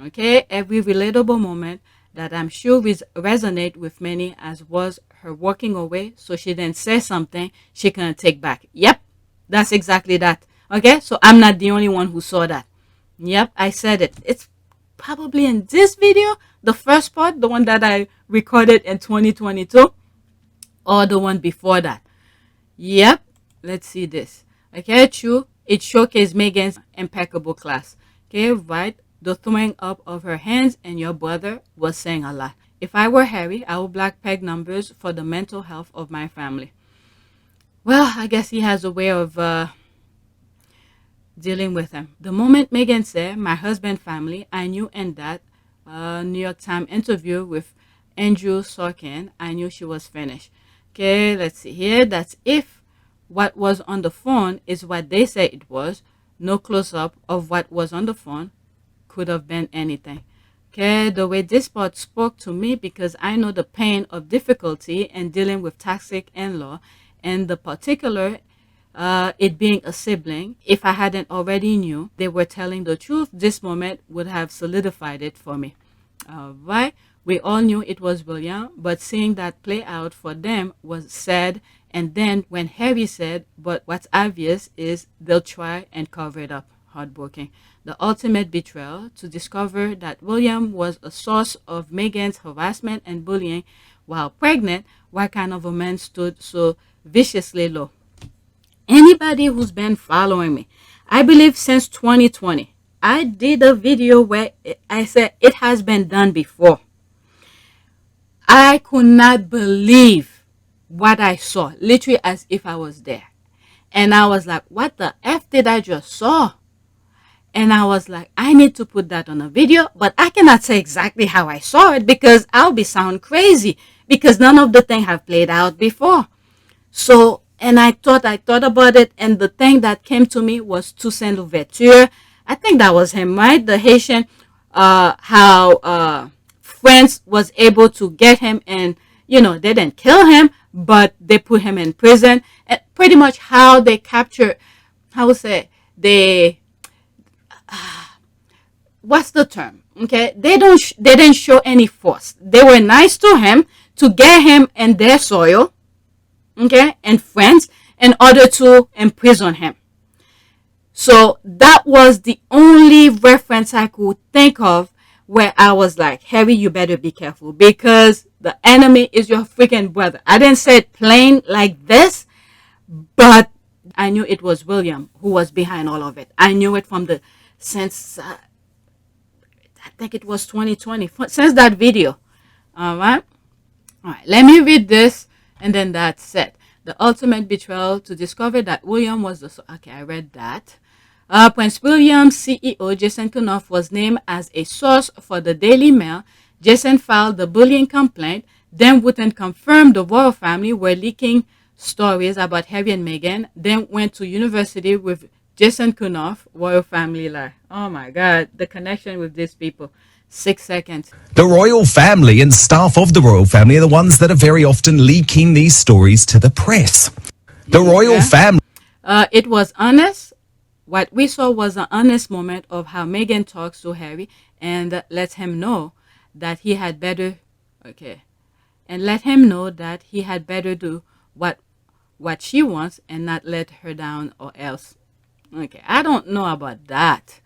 Okay, every relatable moment that I'm sure resonate with many, as was her walking away so she didn't say something she can take back. Yep, that's exactly that. Okay, so I'm not the only one who saw that. Yep, I said it. It's probably in this video, the first part, the one that I recorded in 2022, or the one before that. Yep, let's see this. Okay, true. It showcased Meghan's impeccable class. Okay, right. The throwing up of her hands and your brother was saying a lot. If I were Harry, I would black peg numbers for the mental health of my family. Well, I guess he has a way of dealing with him. The moment Meghan said, my husband family, I knew in that New York Times interview with Andrew Sorkin, I knew she was finished. Okay, let's see here. That's if what was on the phone is what they say it was. No close-up of what was on the phone could have been anything. Okay, the way this part spoke to me, because I know the pain of difficulty in dealing with toxic in-law, and the particular it being a sibling. If I hadn't already knew they were telling the truth, this moment would have solidified it for me. All right, we all knew it was William, but seeing that play out for them was sad. And then when Harry said, but what's obvious is they'll try and cover it up. Heartbreaking. The ultimate betrayal to discover that William was a source of Meghan's harassment and bullying while pregnant. What kind of a man stood so viciously low? Anybody who's been following me, I believe since 2020, I did a video where I said it has been done before. I could not believe what I saw, literally as if I was there. And I was like, what the F did I just saw? And I was like, I need to put that on a video, but I cannot say exactly how I saw it because I'll be sound crazy because none of the things have played out before. So, and I thought about it, and the thing that came to me was Toussaint Louverture. I think that was him, right? The Haitian, how France was able to get him, and they didn't kill him, but they put him in prison. And pretty much how they captured, what's the term? Okay, they didn't show any force. They were nice to him to get him in their soil, okay, in France, in order to imprison him. So that was the only reference I could think of where I was like, Harry, you better be careful because the enemy is your freaking brother. I didn't say it plain like this, but I knew it was William who was behind all of it. I knew it from since I think it was 2020, since that video. All right, let me read this, and then that's it. The ultimate betrayal to discover that William was okay, I read that. Prince William's CEO, Jason Knuaf, was named as a source for the Daily Mail. Jason filed the bullying complaint. Then Ruth confirmed the royal family were leaking stories about Harry and Meghan. Then went to university with Jason Knuaf, royal family life. Oh my God, the connection with these people. 6 seconds. The royal family and staff of the royal family are the ones that are very often leaking these stories to the press. The royal family. It was honest. What we saw was an honest moment of how Meghan talks to Harry and let him know that he had better, do what she wants and not let her down or else. Okay, I don't know about that.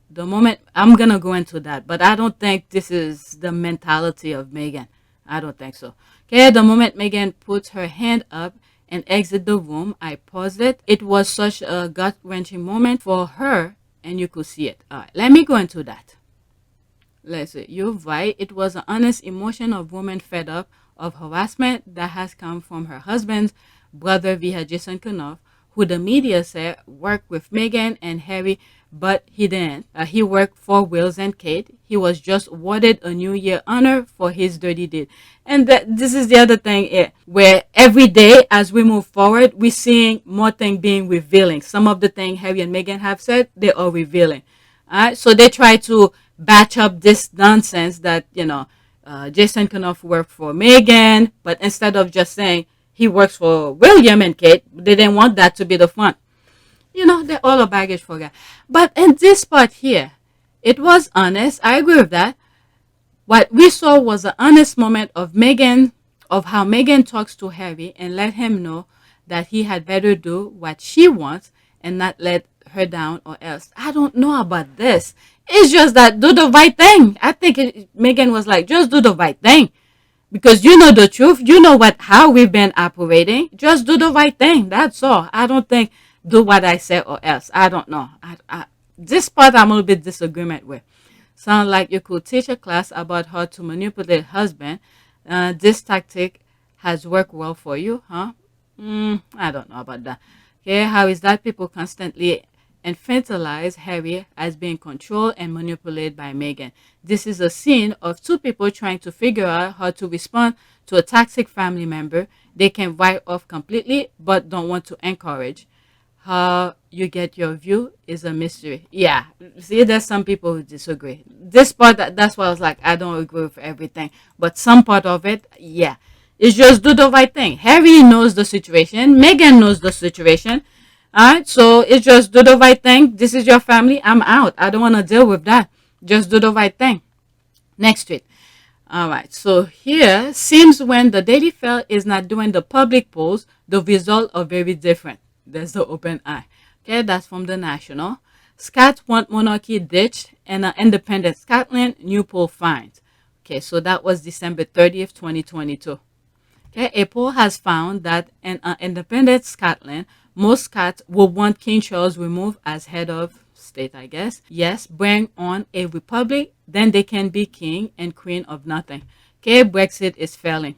The moment, I'm going to go into that, but I don't think this is the mentality of Meghan. I don't think so. Okay, the moment Meghan puts her hand up and exit the room, I paused it. It was such a gut-wrenching moment for her, and you could see it. All right, let me go into that. Let's see. You're right. It was an honest emotion of woman fed up of harassment that has come from her husband's brother via Jason Knuaf, who the media said worked with Meghan and Harry but he didn't. He worked for Wills and Kate. He was just awarded a New Year honor for his dirty deed. And this is the other thing, where every day as we move forward, we're seeing more things being revealing. Some of the things Harry and Meghan have said, they are revealing. All right, so they try to batch up this nonsense that, Jason Knuaf worked for Meghan, but instead of just saying he works for William and Kate, they didn't want that to be the front. They're all a baggage for guy. But in this part here, it was honest. I agree with that. What we saw was an honest moment of Meghan, of how Meghan talks to Harry and let him know that he had better do what she wants and not let her down or else. I don't know about this. It's just that do the right thing. I think Meghan was like, just do the right thing. Because you know the truth. You know how we've been operating. Just do the right thing. That's all. I don't think do what I say or else. I don't know. This part I'm a little bit disagreement with. Sound like you could teach a class about how to manipulate husband. This tactic has worked well for you, huh? I don't know about that. Okay, how is that people constantly infantilize Harry as being controlled and manipulated by Meghan? This is a scene of two people trying to figure out how to respond to a toxic family member they can write off completely but don't want to encourage. How you get your view is a mystery. Yeah, see, there's some people who disagree. This part, that's why I was like, I don't agree with everything. But some part of it, yeah. It's just do the right thing. Harry knows the situation. Meghan knows the situation. All right, so it's just do the right thing. This is your family. I'm out. I don't want to deal with that. Just do the right thing. Next tweet. All right, so here, seems when the Daily Fail is not doing the public polls, the results are very different. There's the open eye. Okay, that's from the National. Scots want monarchy ditched and an independent Scotland new poll finds. Okay, so that was December 30th, 2022. Okay, a poll has found that in an independent Scotland, most Scots will want King Charles removed as head of state, I guess. Yes, bring on a republic, then they can be king and queen of nothing. Okay, Brexit is failing.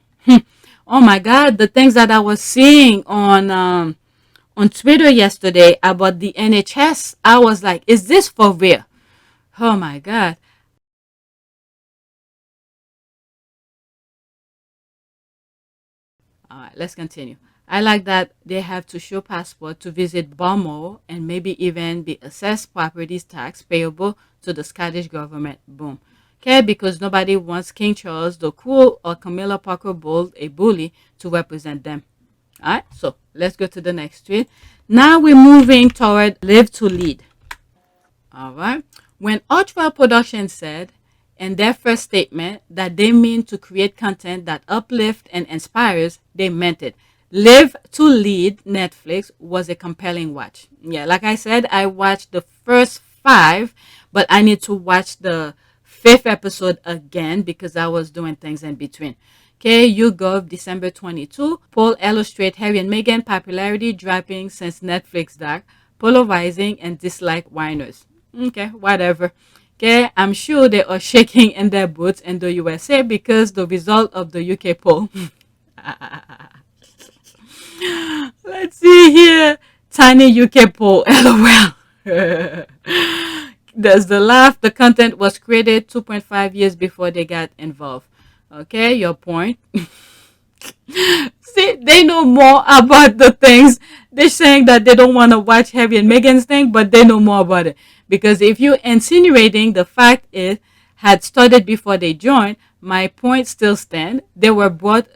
Oh my God, the things that I was seeing on Twitter yesterday about the NHS, I was like, is this for real? Oh my God. All right, let's continue. I like that they have to show passport to visit Balmoral and maybe even be assessed property tax payable to the Scottish government. Boom. Okay, because nobody wants King Charles the Cruel or Camilla Parker Bowles, a bully, to represent them. All right, so let's go to the next tweet. Now we're moving toward Live to Lead. All right. When Archewell Production said in their first statement that they mean to create content that uplifts and inspires, they meant it. Live to Lead Netflix was a compelling watch. Yeah, like I said, I watched the first 5, but I need to watch the 5th episode again because I was doing things in between. Okay, YouGov, December 22. Poll illustrate Harry and Meghan popularity dropping since Netflix doc, polarizing and dislike whiners. Okay, whatever. Okay, I'm sure they are shaking in their boots in the USA because the result of the UK poll. Let's see here. Tiny UK poll, LOL. There's the laugh. The content was created 2.5 years before they got involved. Okay, your point. See, they know more about the things. They're saying that they don't want to watch Harry and Meghan's thing, but they know more about it. Because if you're insinuating the fact it had started before they joined, my point still stands. They were brought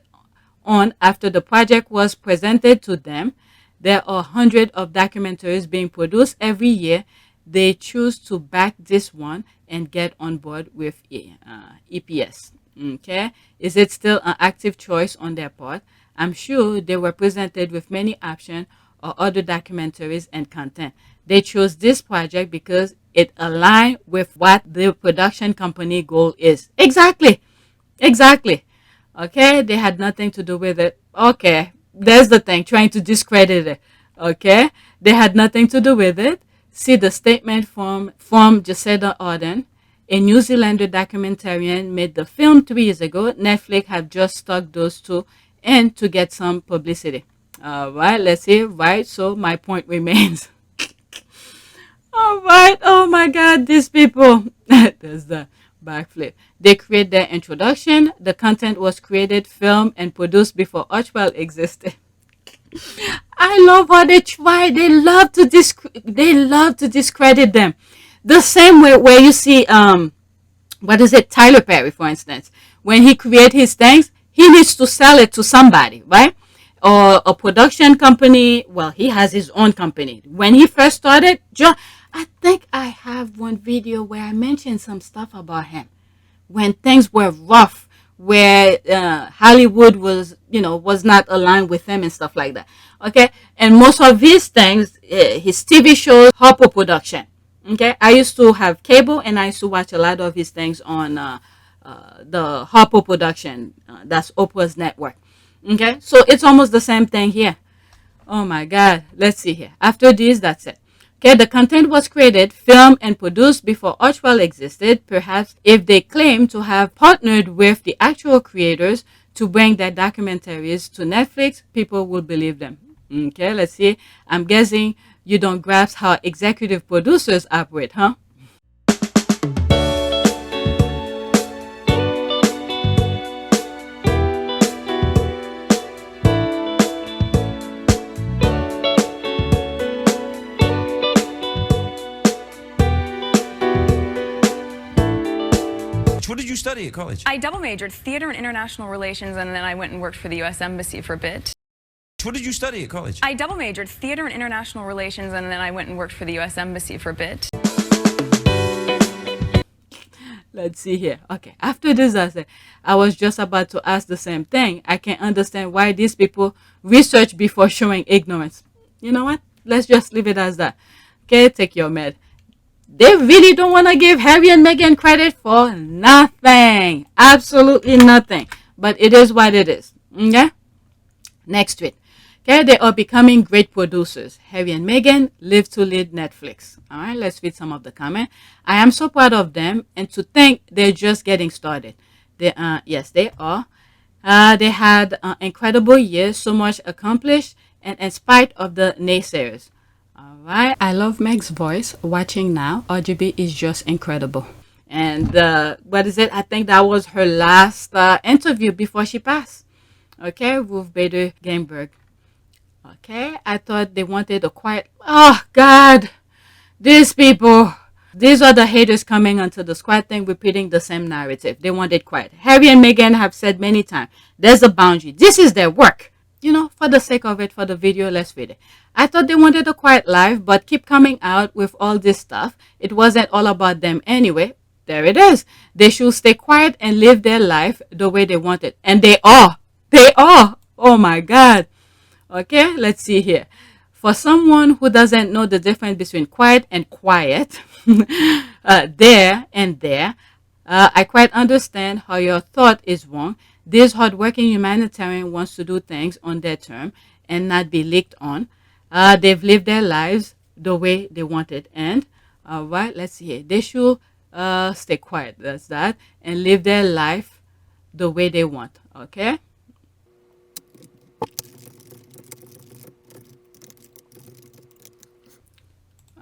on after the project was presented to them. There are hundreds of documentaries being produced every year. They choose to back this one and get on board with EPS. Okay, is it still an active choice on their part? I'm sure they were presented with many options or other documentaries and content. They chose this project because it aligned with what the production company goal is. Exactly. Okay, they had nothing to do with it. Okay, there's the thing, trying to discredit it. Okay, they had nothing to do with it. See the statement from Jacinda Ardern. A New Zealander documentarian made the film 3 years ago. Netflix have just stuck those two in to get some publicity. All right, let's see. Right, so my point remains. All right. Oh my God, these people. There's the backflip. They create their introduction. The content was created, filmed, and produced before Archewell existed. I love how they try. They love to discredit them. The same way where you see what is it, Tyler Perry, for instance, when he create his things, he needs to sell it to somebody, right? Or a production company. Well, he has his own company. When he first started, I think I have one video where I mentioned some stuff about him when things were rough, where Hollywood was not aligned with him and stuff like that. Okay, and most of his things, his TV shows, Harpo Production. Okay, I used to have cable and I used to watch a lot of his things on the Harpo Production. That's Oprah's network. Okay, so it's almost the same thing here. Oh my God, let's see here. After this, that's it. Okay, the content was created, filmed, and produced before Archewell existed. Perhaps if they claim to have partnered with the actual creators to bring their documentaries to Netflix, people will believe them. Okay, let's see. I'm guessing you don't grasp how executive producers operate, huh? What did you study at college? I double majored theater and international relations, and then I went and worked for the U.S. Embassy for a bit. What did you study at college? I double majored theater and international relations, and then I went and worked for the U.S. Embassy for a bit. Let's see here. Okay, after this, I was just about to ask the same thing. I can't understand why these people research before showing ignorance. You know what? Let's just leave it as that. Okay, take your med. They really don't want to give Harry and Meghan credit for nothing. Absolutely nothing. But it is what it is. Okay? Next tweet. Okay, they are becoming great producers. Harry and Meghan live to lead Netflix. All right, let's read some of the comments. I am so proud of them, and to think they're just getting started. Yes, they are. They had an incredible year, so much accomplished, and in spite of the naysayers. All right, I love Meg's voice. Watching now, RGB is just incredible. And what is it? I think that was her last interview before she passed. Okay, Ruth Bader Ginsburg. Okay, I thought they wanted a quiet. Oh God, these people. These are the haters coming onto the squad thing, repeating the same narrative. They want it quiet. Harry and Meghan have said many times, there's a boundary. This is their work. You know, for the sake of it, for the video, let's read it. I thought they wanted a quiet life, but keep coming out with all this stuff. It wasn't all about them anyway. There it is. They should stay quiet and live their life the way they want it. And they are. They are. Oh my God. Okay, let's see here. For someone who doesn't know the difference between quiet and quiet, there and there, I quite understand how your thought is wrong. This hardworking humanitarian wants to do things on their term and not be leaked on. They've lived their lives the way they wanted. And, all right, let's see here. They should stay quiet, that's that, and live their life the way they want, okay?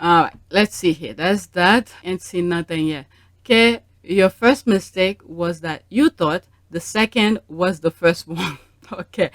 All right, let's see here. That's that. And see nothing yet. Okay, your first mistake was that you thought the second was the first one. Okay.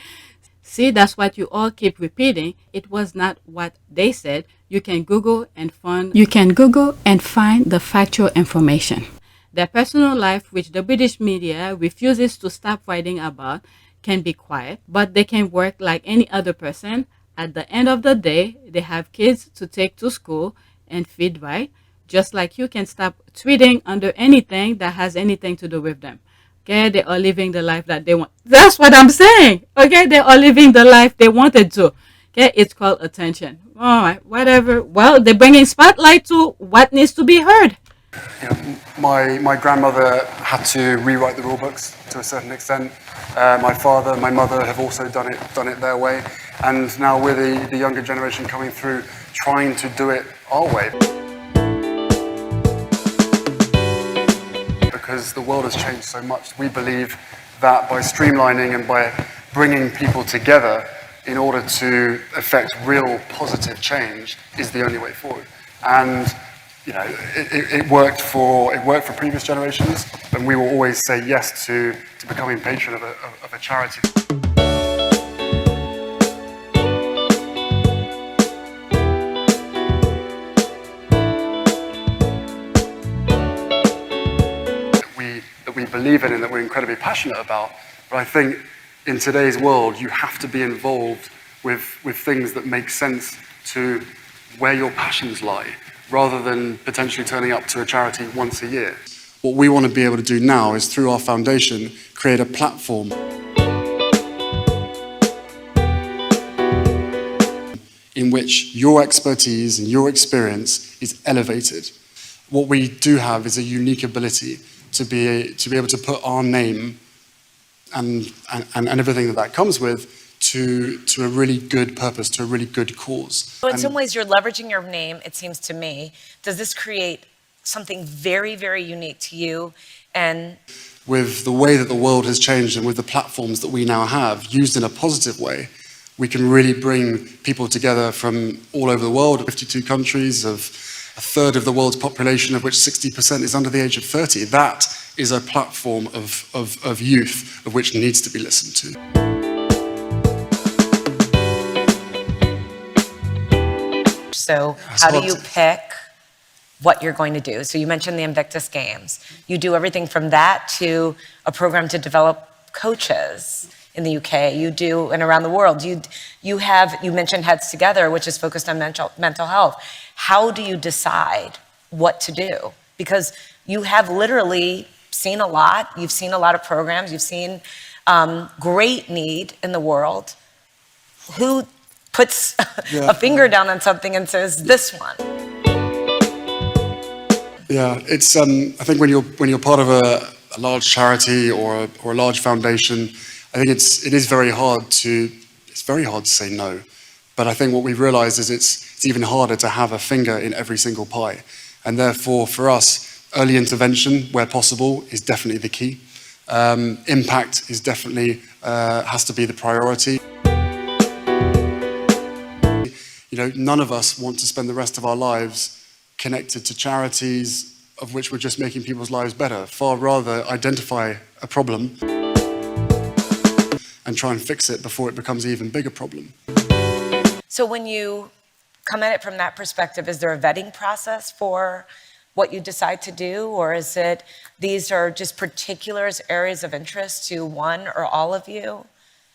See, that's what you all keep repeating. It was not what they said. You can Google and find the factual information. Their personal life, which the British media refuses to stop writing about, can be quiet, but they can work like any other person. At the end of the day, they have kids to take to school and feed, right? Just like you can stop tweeting under anything that has anything to do with them. Okay, they are living the life that they want. That's what I'm saying. Okay, they are living the life they wanted to. Okay, it's called attention. All right, whatever. Well, they're bringing spotlight to what needs to be heard. You know, my grandmother had to rewrite the rule books to a certain extent. My father and my mother have also done it their way. And now we're the younger generation coming through, trying to do it our way. Because the world has changed so much, we believe that by streamlining and by bringing people together in order to effect real positive change is the only way forward. And you know, it worked for previous generations, and we will always say yes to becoming patron of a charity. That we believe in and that we're incredibly passionate about. But I think in today's world, you have to be involved with things that make sense to where your passions lie, rather than potentially turning up to a charity once a year. What we want to be able to do now is, through our foundation, create a platform in which your expertise and your experience is elevated. What we do have is a unique ability to be able to put our name and everything that comes with to a really good purpose, to a really good cause. So in some ways, you're leveraging your name, it seems to me. Does this create something very, very unique to you? And with the way that the world has changed and with the platforms that we now have, used in a positive way, we can really bring people together from all over the world, 52 countries, of a third of the world's population, of which 60% is under the age of 30. That is a platform of youth, of which needs to be listened to. So how do you pick what you're going to do? So you mentioned the Invictus Games. You do everything from that to a program to develop coaches in the UK. You do, and around the world. You mentioned Heads Together, which is focused on mental health. How do you decide what to do? Because you have literally seen a lot. You've seen a lot of programs. You've seen great need in the world. Who puts a finger down on something and says, this one? Yeah, it's I think when you're part of a large charity or a large foundation, I think it is very hard to say no. But I think what we've realized is it's even harder to have a finger in every single pie. And therefore, for us, early intervention, where possible, is definitely the key. Impact is definitely has to be the priority. You know, none of us want to spend the rest of our lives connected to charities of which we're just making people's lives better. Far rather identify a problem and try and fix it before it becomes an even bigger problem. So when you come at it from that perspective, is there a vetting process for what you decide to do? Or is it, these are just particular areas of interest to one or all of you?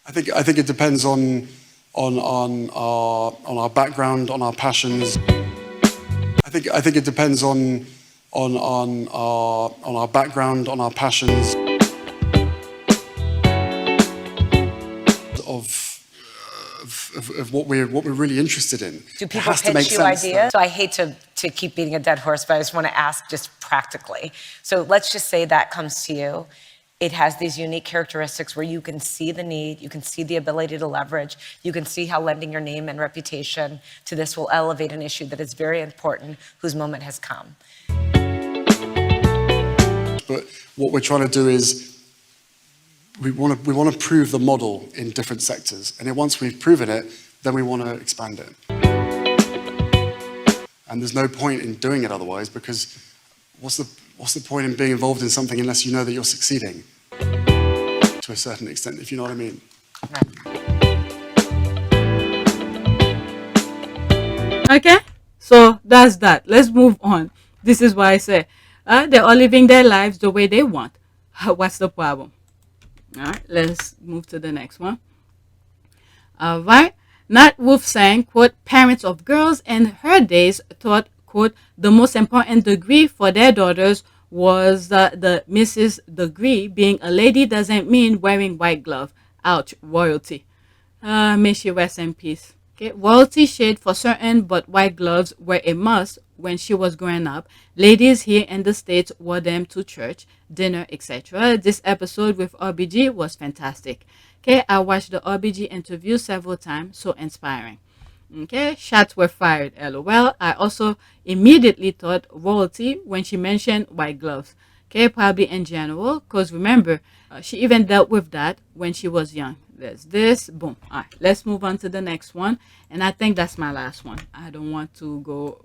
I think it depends on our background, on our passions. I think it depends on our background, on our passions. Of what we're really interested in. Do people pitch you ideas? So I hate to keep beating a dead horse, but I just want to ask just practically. So let's just say that comes to you. It has these unique characteristics where you can see the need, you can see the ability to leverage, you can see how lending your name and reputation to this will elevate an issue that is very important, whose moment has come. But what we're trying to do is we want to prove the model in different sectors, and then once we've proven it, then we want to expand it. And there's no point in doing it otherwise, because what's the point in being involved in something unless you know that you're succeeding to a certain extent, if you know what I mean. Okay, so that's that. Let's move on. This is why I say they're all living their lives the way they want. What's the problem? All right, let's move to the next one. All right. Ruth saying, quote, parents of girls in her days thought, quote, the most important degree for their daughters was the Mrs. degree. Being a lady doesn't mean wearing white glove. Ouch, royalty. May she rest in peace. Okay, royalty shade for certain, but white gloves were a must when she was growing up. Ladies here in the States wore them to church, dinner, etc. This episode with RBG was fantastic. Okay, I watched the RBG interview several times, so inspiring. Okay, shots were fired, LOL. I also immediately thought royalty when she mentioned white gloves. Okay, probably in general, because remember, she even dealt with that when she was young. There's this, boom. All right, let's move on to the next one. And I think that's my last one. I don't want to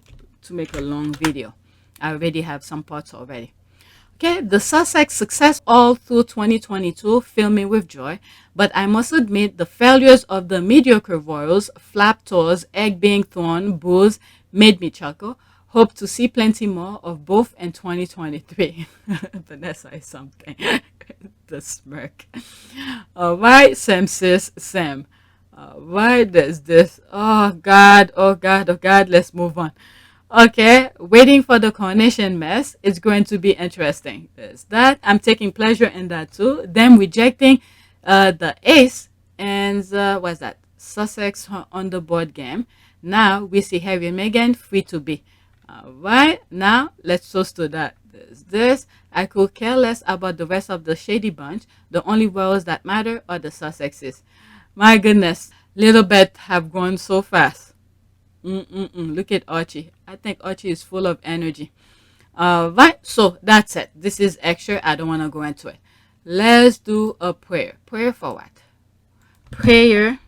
make a long video. I already have some parts already. Okay, the Sussex success all through 2022 filled me with joy, but I must admit the failures of the mediocre royals, flap tours, egg being thrown, booze, made me chuckle. Hope to see plenty more of both in 2023. Vanessa is something. The smirk. All right, Sam sis, Sam. All right, there's this. Oh God, oh God, oh God, let's move on. Okay, waiting for the coronation mess. It's going to be interesting. There's that. I'm taking pleasure in that too. Them rejecting the ace and what's that? Sussex on the board game. Now we see Harry and Meghan free to be. All right, now let's toast to that. There's this. I could care less about the rest of the shady bunch. The only royals that matter are the Sussexes. My goodness, little bet have grown so fast. Look at Archie. I think Archie is full of energy. Right, so that's it. This is extra. I don't want to go into it. Let's do a prayer. Prayer for what? Prayer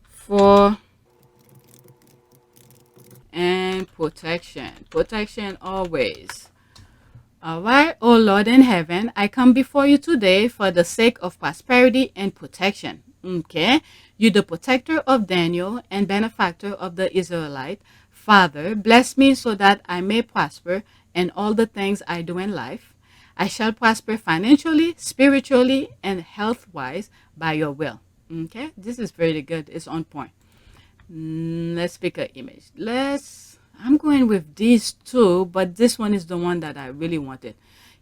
for and protection. Protection always. All right, oh Lord in heaven, I come before you today for the sake of prosperity and protection. Okay, you the protector of Daniel and benefactor of the Israelite. Father, bless me so that I may prosper in all the things I do in life. I shall prosper financially, spiritually, and health-wise by your will. Okay, this is very good. It's on point. Let's pick an image. I'm going with these two, but this one is the one that I really wanted.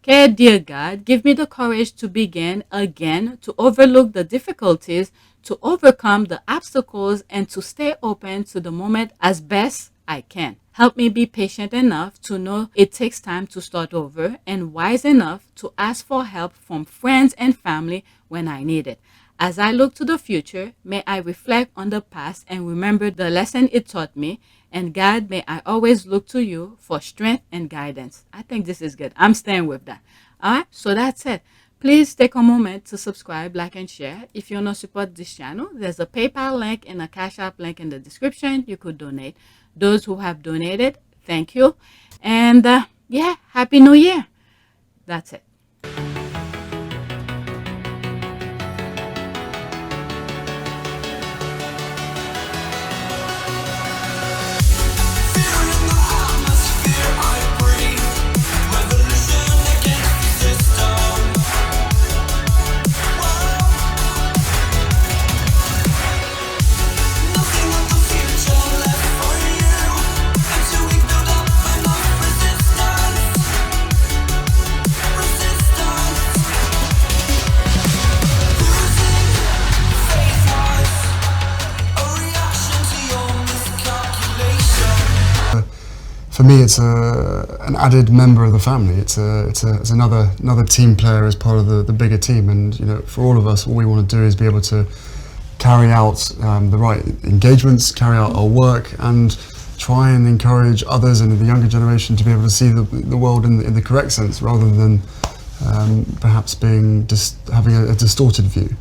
Okay, dear God, give me the courage to begin again, to overlook the difficulties, to overcome the obstacles, and to stay open to the moment as best I can. Help me be patient enough to know it takes time to start over, and wise enough to ask for help from friends and family when I need it. As I look to the future, may I reflect on the past and remember the lesson it taught me. And God, may I always look to you for strength and guidance. I think this is good. I'm staying with that. All right, so that's it. Please take a moment to subscribe, like, and share. If you want to support this channel, there's a PayPal link and a Cash App link in the description. You could donate. Those who have donated, thank you. And yeah, Happy New Year. That's it. For me, it's an added member of the family. It's another team player as part of the bigger team. And you know, for all of us, all we want to do is be able to carry out the right engagements, carry out our work, and try and encourage others and the younger generation to be able to see the world in the correct sense, rather than perhaps having a distorted view.